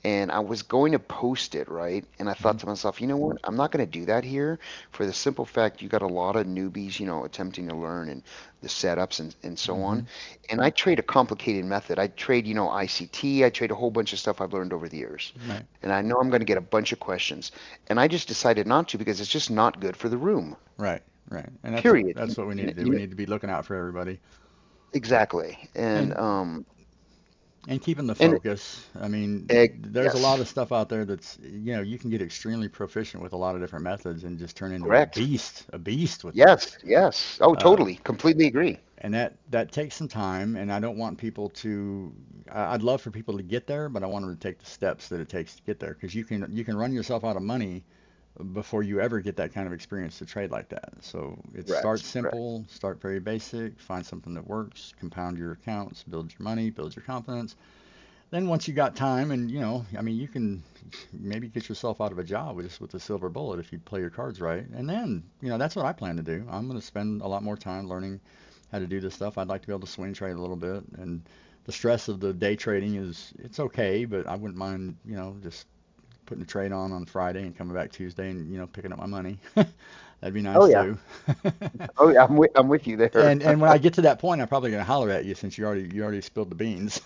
and I was going to post it, right? And I thought Hmm. to myself, you know what? I'm not going to do that here for the simple fact you got a lot of newbies, attempting to learn and the setups and so on. Hmm. And I trade a complicated method. I trade, ICT, I trade a whole bunch of stuff I've learned over the years. Right. And I know I'm going to get a bunch of questions. And I just decided not to because it's just not good for the room. Right, right. And Period. that's what we need to do. You We know, need to be looking out for everybody exactly. And and keeping the and focus. I mean, there's a lot yes, of stuff out there that's you can get extremely proficient with a lot of different methods and just turn into correct. a beast with those. Yes, yes. Oh, Uh, totally. Completely agree. and that takes some time, and I don't want people to. I'd love for people to get there, but I want them to take the steps that it takes to get there because you can run yourself out of money before you ever get that kind of experience to trade like that. So it Correct. starts Correct. simple, start very basic, find something that works, compound your accounts, build your money, build your confidence. Then once you got time and I mean you can maybe get yourself out of a job with just with a silver bullet if you play your cards right. And then, that's what I plan to do. I'm going to spend a lot more time learning how to do this stuff. I'd like to be able to swing trade a little bit and the stress of the day trading it's okay, but I wouldn't mind, just putting a trade on Friday and coming back Tuesday and picking up my money. That'd be Oh nice yeah. too. Oh yeah. I'm with you there. And when I get to that point, I'm probably gonna holler at you since you already spilled the beans.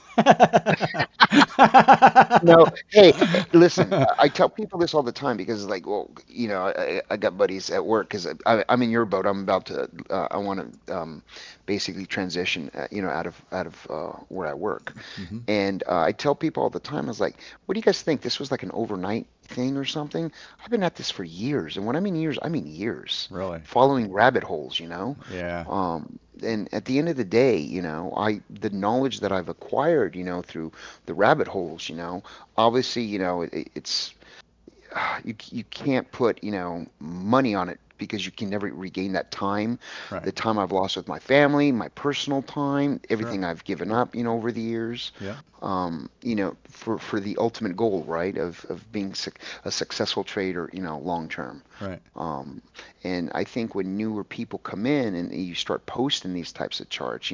No, hey, listen, I tell people this all the time because, like, well, I got buddies at work because I'm in your boat. I'm about to, I want to basically transition, out of where I work. Hmm. And I tell people all the time, I was like, what do you guys think? This was like an overnight thing or something? I've been at this for years. And when I mean years, I mean years, Really? following rabbit holes. Yeah. And at the end of the day, the knowledge that I've acquired, through the rabbit holes, obviously, it's you can't put money on it because you can never regain that time, Right. the time I've lost with my family, my personal time, Sure. everything I've given up, over the years, Yep. for the ultimate goal, right, of being a successful trader, long term. Right. um, and I think when newer people come in and you start posting these types of charts,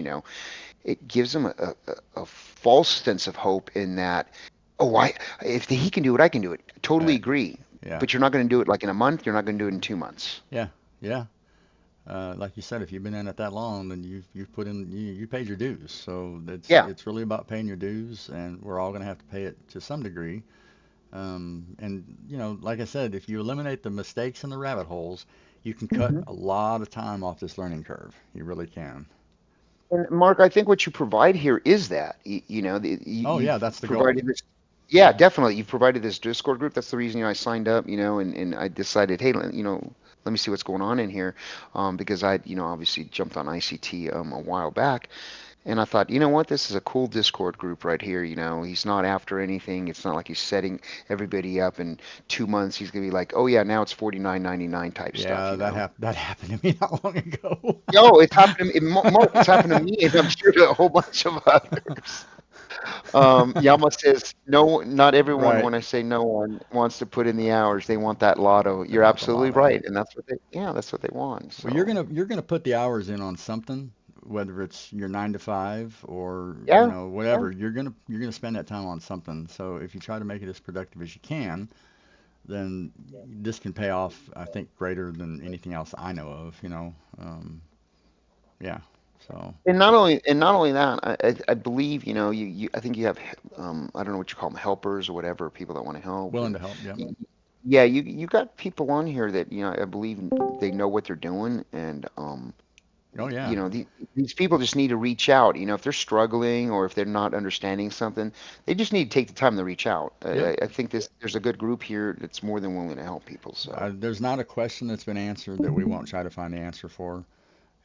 it gives them a false sense of hope in that, oh, he can do it, I can do it. Totally Right. agree. Yeah. but you're not going to do it like in a month. You're not going to do it in 2 months. Yeah. Yeah. Like you said, if you've been in it that long, then you've put in you paid your dues. So Yeah. it's really about paying your dues, and we're all going to have to pay it to some degree. And like I said, if you eliminate the mistakes and the rabbit holes, you can cut Mhm. a lot of time off this learning curve. You really can. And Mark, I think what you provide here is that Oh yeah, you've that's the goal. provided this. Yeah, definitely. You've provided this Discord group. That's the reason I signed up. And I decided, hey, let me see what's going on in here, because I obviously jumped on ICT a while back, and I thought, you know what, this is a cool Discord group right here. He's not after anything. It's not like he's setting everybody up in 2 months. He's gonna be like, oh yeah, now it's 49.99 type stuff. Yeah, that happened to me not long ago. Yo, it's happened to me, Mark. It's happened to me, and I'm sure to a whole bunch of others. Yama says, no, not everyone, Right. when I say no one, wants to put in the hours. They want that lotto. They You're want the absolutely lotto. right. And that's what they want. Well, you're So, gonna you're gonna put the hours in on something, whether it's your 9 to 5 or yeah, yeah. whatever. You're gonna spend that time on something. So if you try to make it as productive as you can, then this can pay off, I think, greater than anything else I know of. Yeah. So And not only that, I believe, I think you have, I don't know what you call them, helpers or whatever, people that want to help. willing And to help. Yep. y- yeah, you got people on here that, I believe they know what they're doing. And, Oh yeah. these people just need to reach out. If they're struggling or if they're not understanding something, they just need to take the time to reach out. Yep. I think there's a good group here that's more than willing to help people. So, There's not a question that's been answered that we won't try to find the answer for.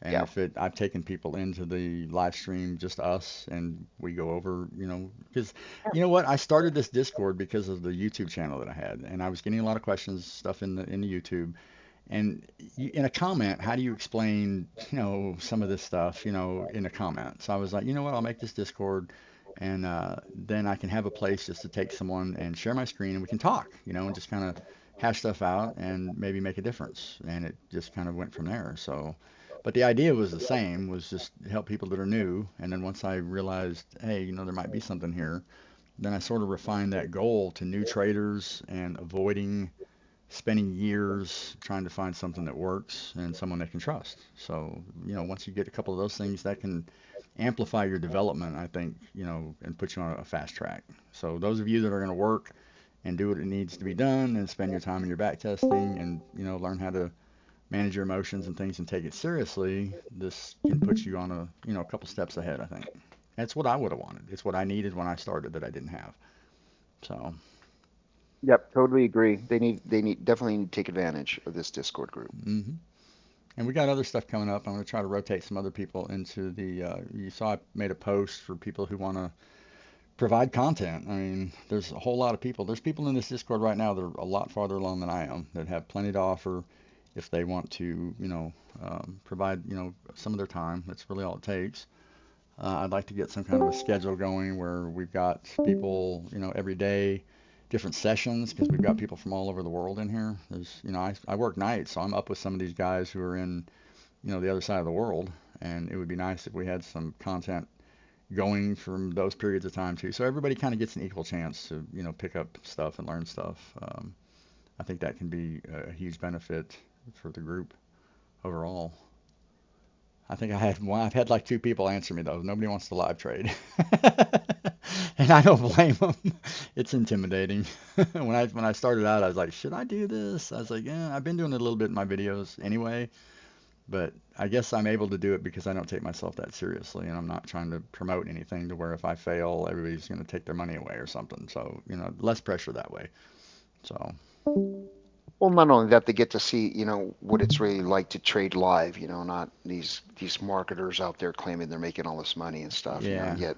And yeah. if I've taken people into the live stream, just us, and we go over, because you know what, I started this Discord because of the YouTube channel that I had, and I was getting a lot of questions, stuff in the YouTube, and in a comment, how do you explain, some of this stuff, in a comment? So I was like, you know what, I'll make this Discord, and then I can have a place just to take someone and share my screen, and we can talk, and just kind of hash stuff out and maybe make a difference. And it just kind of went from there. So, but the idea was the same, was just help people that are new. And then once I realized, hey, there might be something here, then I sort of refined that goal to new traders and avoiding spending years trying to find something that works and someone they can trust. So, once you get a couple of those things, that can amplify your development, I think, and put you on a fast track. So, those of you that are going to work and do what it needs to be done and spend your time in your back testing and, learn how to manage your emotions and things and take it seriously, this can put you on a couple steps ahead, I think. That's what I would have wanted. It's what I needed when I started that I didn't have. So, Yep, totally agree. They definitely need to take advantage of this Discord group. hmm and we got other stuff coming up. I'm going to try to rotate some other people into you saw I made a post for people who want to provide content. I mean, there's a whole lot of people. There's people in this Discord right now that are a lot farther along than I am that have plenty to offer if they want to, provide, some of their time. That's really all it takes. I'd like to get some kind of a schedule going where we've got people, every day, different sessions, because we've got people from all over the world in here. I work nights, so I'm up with some of these guys who are in, the other side of the world, and it would be nice if we had some content going from those periods of time too. So everybody kind of gets an equal chance to, pick up stuff and learn stuff. I think that can be a huge benefit for the group overall. I think I've had like two people answer me though. Nobody wants to live trade, and I don't blame them. It's intimidating. When I started out, I was like, should I do this? I was like, yeah, I've been doing it a little bit in my videos anyway, but I guess I'm able to do it because I don't take myself that seriously, and I'm not trying to promote anything to where if I fail, everybody's going to take their money away or something. So, less pressure that way. So, Well, not only that, they get to see, what it's really like to trade live, not these marketers out there claiming they're making all this money and stuff, yeah, yet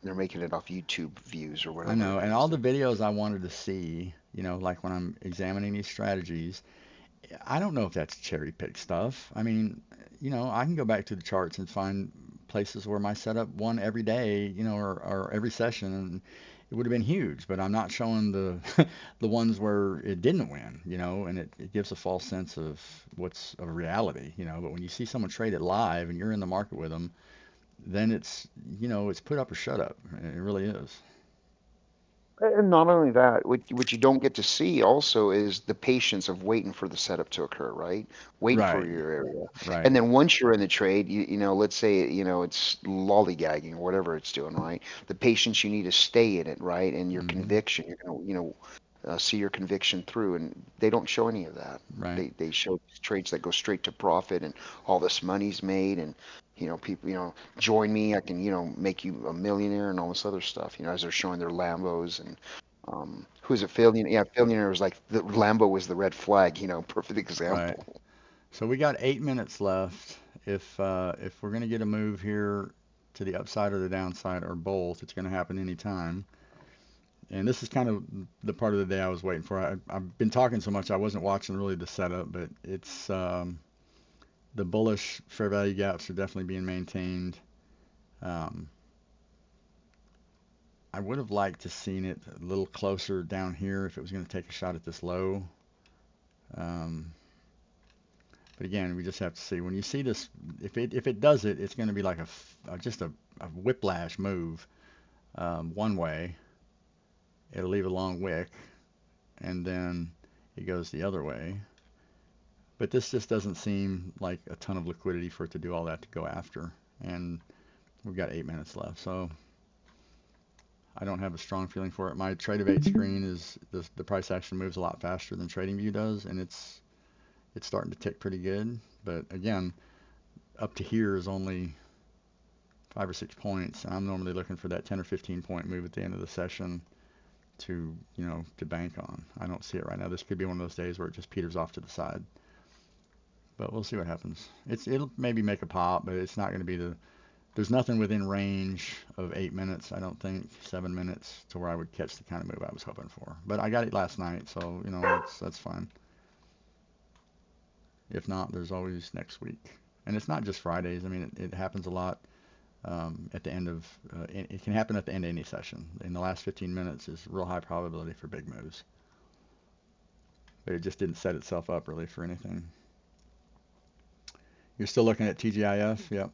they're making it off YouTube views or I whatever know. it And is. all the videos I wanted to see, like when I'm examining these strategies, I don't know if that's cherry pick stuff. I mean, I can go back to the charts and find places where my setup won every day, or every session, and it would have been huge. But I'm not showing the the ones where it didn't win, and it gives a false sense of what's a reality. But when you see someone trade it live and you're in the market with them, then it's put up or shut up. It really is. And not only that, what you don't get to see also is the patience of waiting for the setup to occur, right? Waiting for Right, your area. right. And then once you're in the trade, let's say, it's lollygagging or whatever it's doing, right? The patience you need to stay in it, right? And your Hmm. conviction, you're going to, see your conviction through. And they don't show any of that. Right. They show trades that go straight to profit and all this money's made and, people, join me, I can, make you a millionaire and all this other stuff, as they're showing their Lambos and who's a Fillionaire? Yeah, Fillionaire was like the Lambo was the red flag, perfect Right. example. So we got 8 minutes left. If we're gonna get a move here to the upside or the downside or both, it's gonna happen anytime. And this is kind of the part of the day I was waiting for. I've been talking so much I wasn't watching really the setup, but it's the bullish fair value gaps are definitely being maintained. Um, I would have liked to seen it a little closer down here if it was going to take a shot at this low. Um, but again, we just have to see. When you see this, if it does it, it's going to be like just a whiplash move one way. It'll leave a long wick, and then it goes the other way. But this just doesn't seem like a ton of liquidity for it to do all that to go after. And we've got 8 minutes left, so I don't have a strong feeling for it. My trade of eight screen is the price action moves a lot faster than TradingView does, and it's starting to tick pretty good. But again, up to here is only 5 or 6 points, and I'm normally looking for that 10 or 15 point move at the end of the session to bank on. I don't see it right now. This could be one of those days where it just peters off to the side, but we'll see what happens. It'll maybe make a pop, but it's not going to be there's nothing within range of 8 minutes, I don't think, 7 minutes to where I would catch the kind of move I was hoping for. But I got it last night, so that's fine. If not, there's always next week, and it's not just Fridays. I mean, it happens a lot at the end of. It can happen at the end of any session. In the last 15 minutes is real high probability for big moves, but it just didn't set itself up really for anything. You're still looking at TGIF? Yep.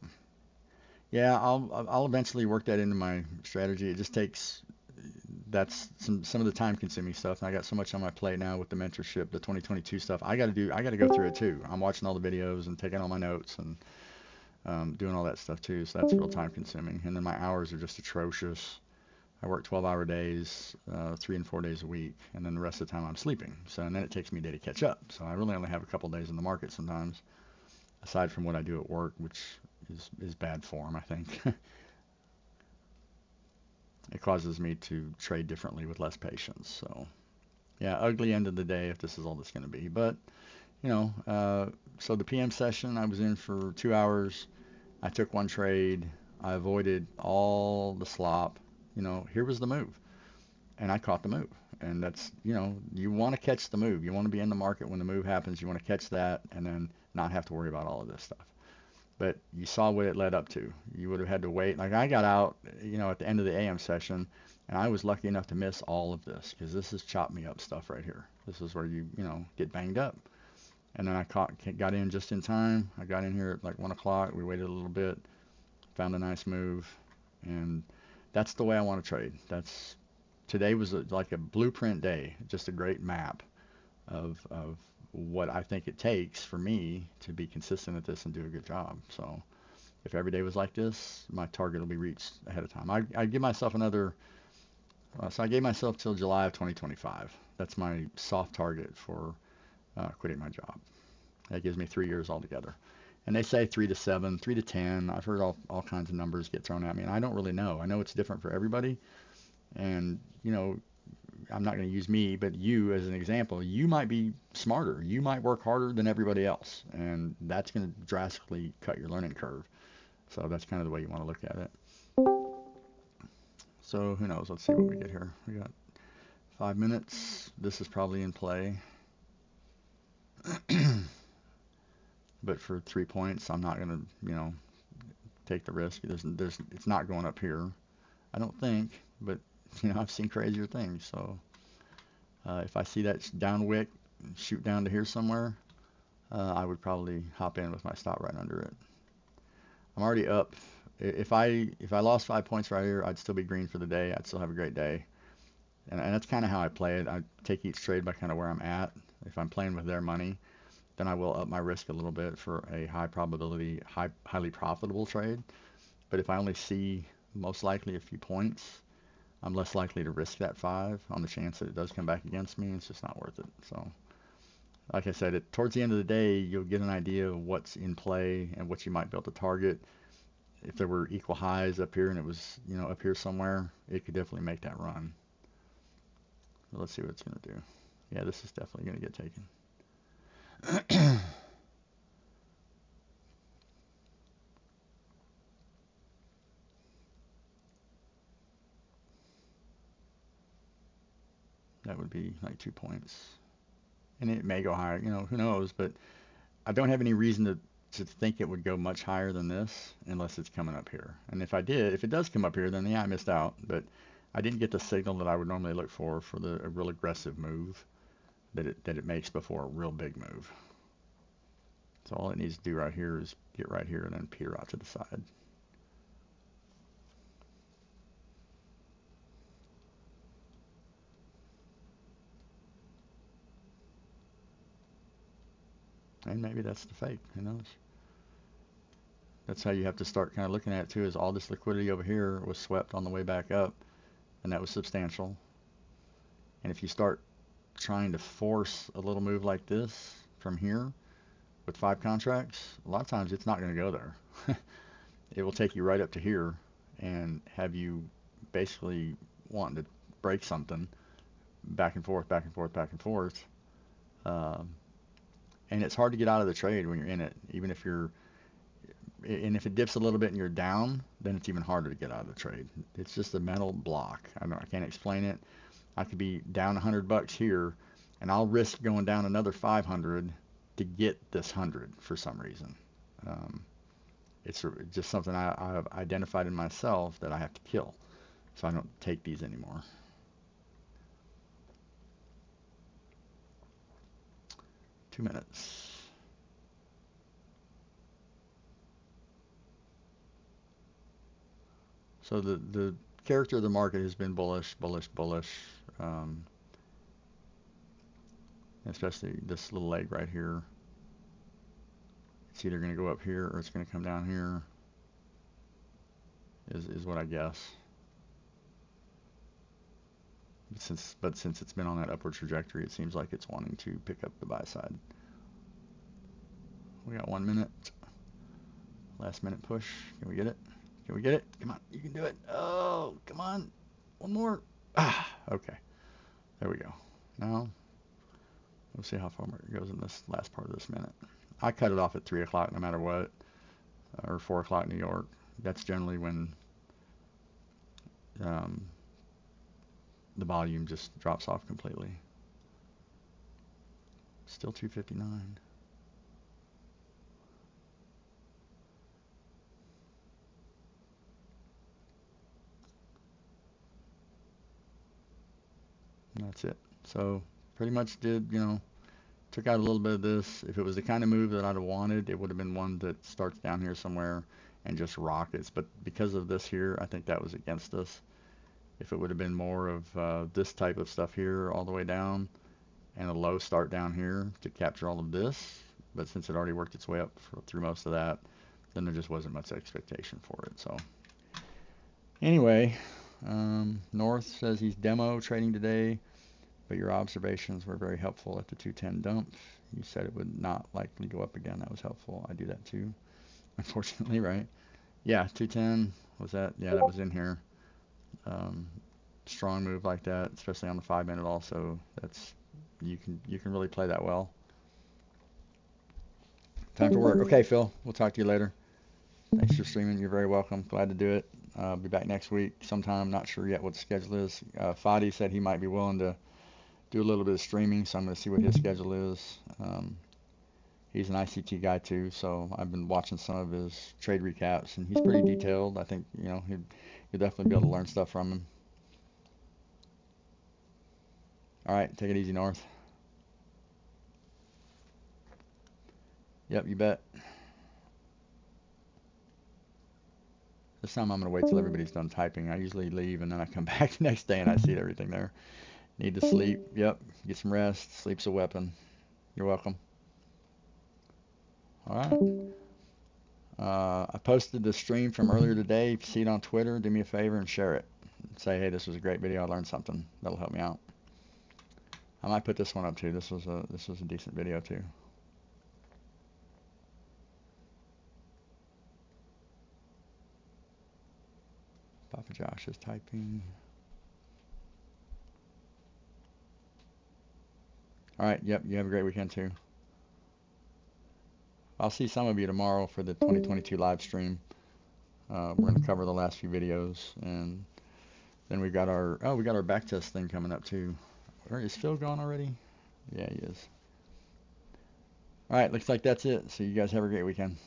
Yeah, I'll eventually work that into my strategy. It just takes that's some of the time consuming stuff, and I got so much on my plate now with the mentorship, the 2022 stuff. I got to go through it too. I'm watching all the videos and taking all my notes and doing all that stuff too. So that's real time consuming. And then my hours are just atrocious. I work 12-hour days, 3 and 4 days a week, and then the rest of the time I'm sleeping. So and then it takes me a day to catch up. So I really only have a couple days in the market sometimes, aside from what I do at work, which is bad form, I think. It causes me to trade differently with less patience. So yeah, ugly end of the day if this is all that's going to be. But you know, so the PM session I was in for 2 hours. I took one trade. I avoided all the slop. Here was the move, and I caught the move. And that's, you want to catch the move. You want to be in the market when the move happens. You want to catch that and then not have to worry about all of this stuff. But you saw what it led up to. You would have had to wait. Like I got out, at the end of the AM session, and I was lucky enough to miss all of this because this is chop me up stuff right here. This is where you get banged up. And then I got in just in time. I got in here at like 1 o'clock. We waited a little bit, found a nice move, and that's the way I want to trade. Today was like a blueprint day, just a great map of what I think it takes for me to be consistent at this and do a good job. So if every day was like this, my target will be reached ahead of time. I give myself so I gave myself till July of 2025. That's my soft target for quitting my job. That gives me 3 years altogether. And they say 3 to 7, 3 to 10. I've heard all kinds of numbers get thrown at me, and I don't really know. I know it's different for everybody. And, I'm not going to use me, but you as an example, you might be smarter. You might work harder than everybody else, and that's going to drastically cut your learning curve. So that's kind of the way you want to look at it. So who knows? Let's see what we get here. We got 5 minutes. This is probably in play. But for 3 points, I'm not going to, take the risk. It's not going up here. I don't think, but I've seen crazier things. So if I see that down wick shoot down to here somewhere, I would probably hop in with my stop right under it. I'm already up. If I lost 5 points right here, I'd still be green for the day. I'd still have a great day. And that's kind of how I play it. I take each trade by kind of where I'm at. If I'm playing with their money, then I will up my risk a little bit for a high probability, highly profitable trade. But if I only see most likely a few points, I'm less likely to risk that 5 on the chance that it does come back against me. It's just not worth it. So, like I said, towards the end of the day, you'll get an idea of what's in play and what you might be able to target. If there were equal highs up here and it was, up here somewhere, it could definitely make that run. So let's see what it's going to do. Yeah, this is definitely going to get taken. That would be like 2 points. And it may go higher, who knows, but I don't have any reason to think it would go much higher than this unless it's coming up here. And if it does come up here, then yeah, I missed out. But I didn't get the signal that I would normally look for a real aggressive move that it makes before a real big move. So all it needs to do right here is get right here and then peer out to the side. And maybe that's the fake. Who knows? That's how you have to start kind of looking at it too, is all this liquidity over here was swept on the way back up, and that was substantial. And if you start trying to force a little move like this from here with 5 contracts, a lot of times it's not going to go there. It will take you right up to here and have you basically wanting to break something back and forth, back and forth, back and forth. Um, and it's hard to get out of the trade when you're in it, even if and if it dips a little bit and you're down, then it's even harder to get out of the trade. It's just a mental block. I can't explain it. I could be down $100 here, and I'll risk going down another 500 to get this 100 for some reason. It's just something I've identified in myself that I have to kill, so I don't take these anymore. Two minutes. So the character of the market has been bullish, bullish, bullish, um, especially this little leg right here. It's either going to go up here or it's going to come down here, is what I guess. But since it's been on that upward trajectory, it seems like it's wanting to pick up the buy side. We got 1 minute. Last minute push. Can we get it? Can we get it? Come on, you can do it. Oh, come on. One more. Okay. There we go. Now, we'll see how far it goes in this last part of this minute. I cut it off at 3 o'clock no matter what, or 4 o'clock New York. That's generally when the volume just drops off completely. Still 259. And that's it. So pretty much took out a little bit of this. If it was the kind of move that I'd have wanted, it would have been one that starts down here somewhere and just rockets. But because of this here, I think that was against us. If it would have been more of this type of stuff here all the way down and a low start down here to capture all of this, but since it already worked its way up through most of that, then there just wasn't much expectation for it. So anyway, North says he's demo trading today, but your observations were very helpful at the 210 dump. You said it would not likely go up again. That was helpful. I do that too, unfortunately, right? Yeah, 210 was that? Yeah, that was in here. Strong move like that, especially on the 5 minute also. That's you can really play that well. Time for work. Okay, Phil. We'll talk to you later. Thanks for streaming. You're very welcome. Glad to do it. I'll be back next week sometime. Not sure yet what the schedule is. Fadi said he might be willing to do a little bit of streaming, so I'm going to see what his schedule is. He's an ICT guy too, so I've been watching some of his trade recaps, and he's pretty detailed. I think you'll definitely be able to learn stuff from him. All right, take it easy, North. Yep, you bet. This time I'm going to wait till everybody's done typing. I usually leave and then I come back the next day and I see everything there. Need to sleep. Yep. Get some rest. Sleep's a weapon. You're welcome. All right. I posted the stream from earlier today. If you see it on Twitter, do me a favor and share it. Say, hey, this was a great video. I learned something. That'll help me out. I might put this one up too. This was a decent video too. Papa Josh is typing. All right. Yep. You have a great weekend too. I'll see some of you tomorrow for the 2022 live stream. We're going to cover the last few videos, and then we got our back test thing coming up too. Is Phil gone already? Yeah, he is. All right. Looks like that's it. So you guys have a great weekend.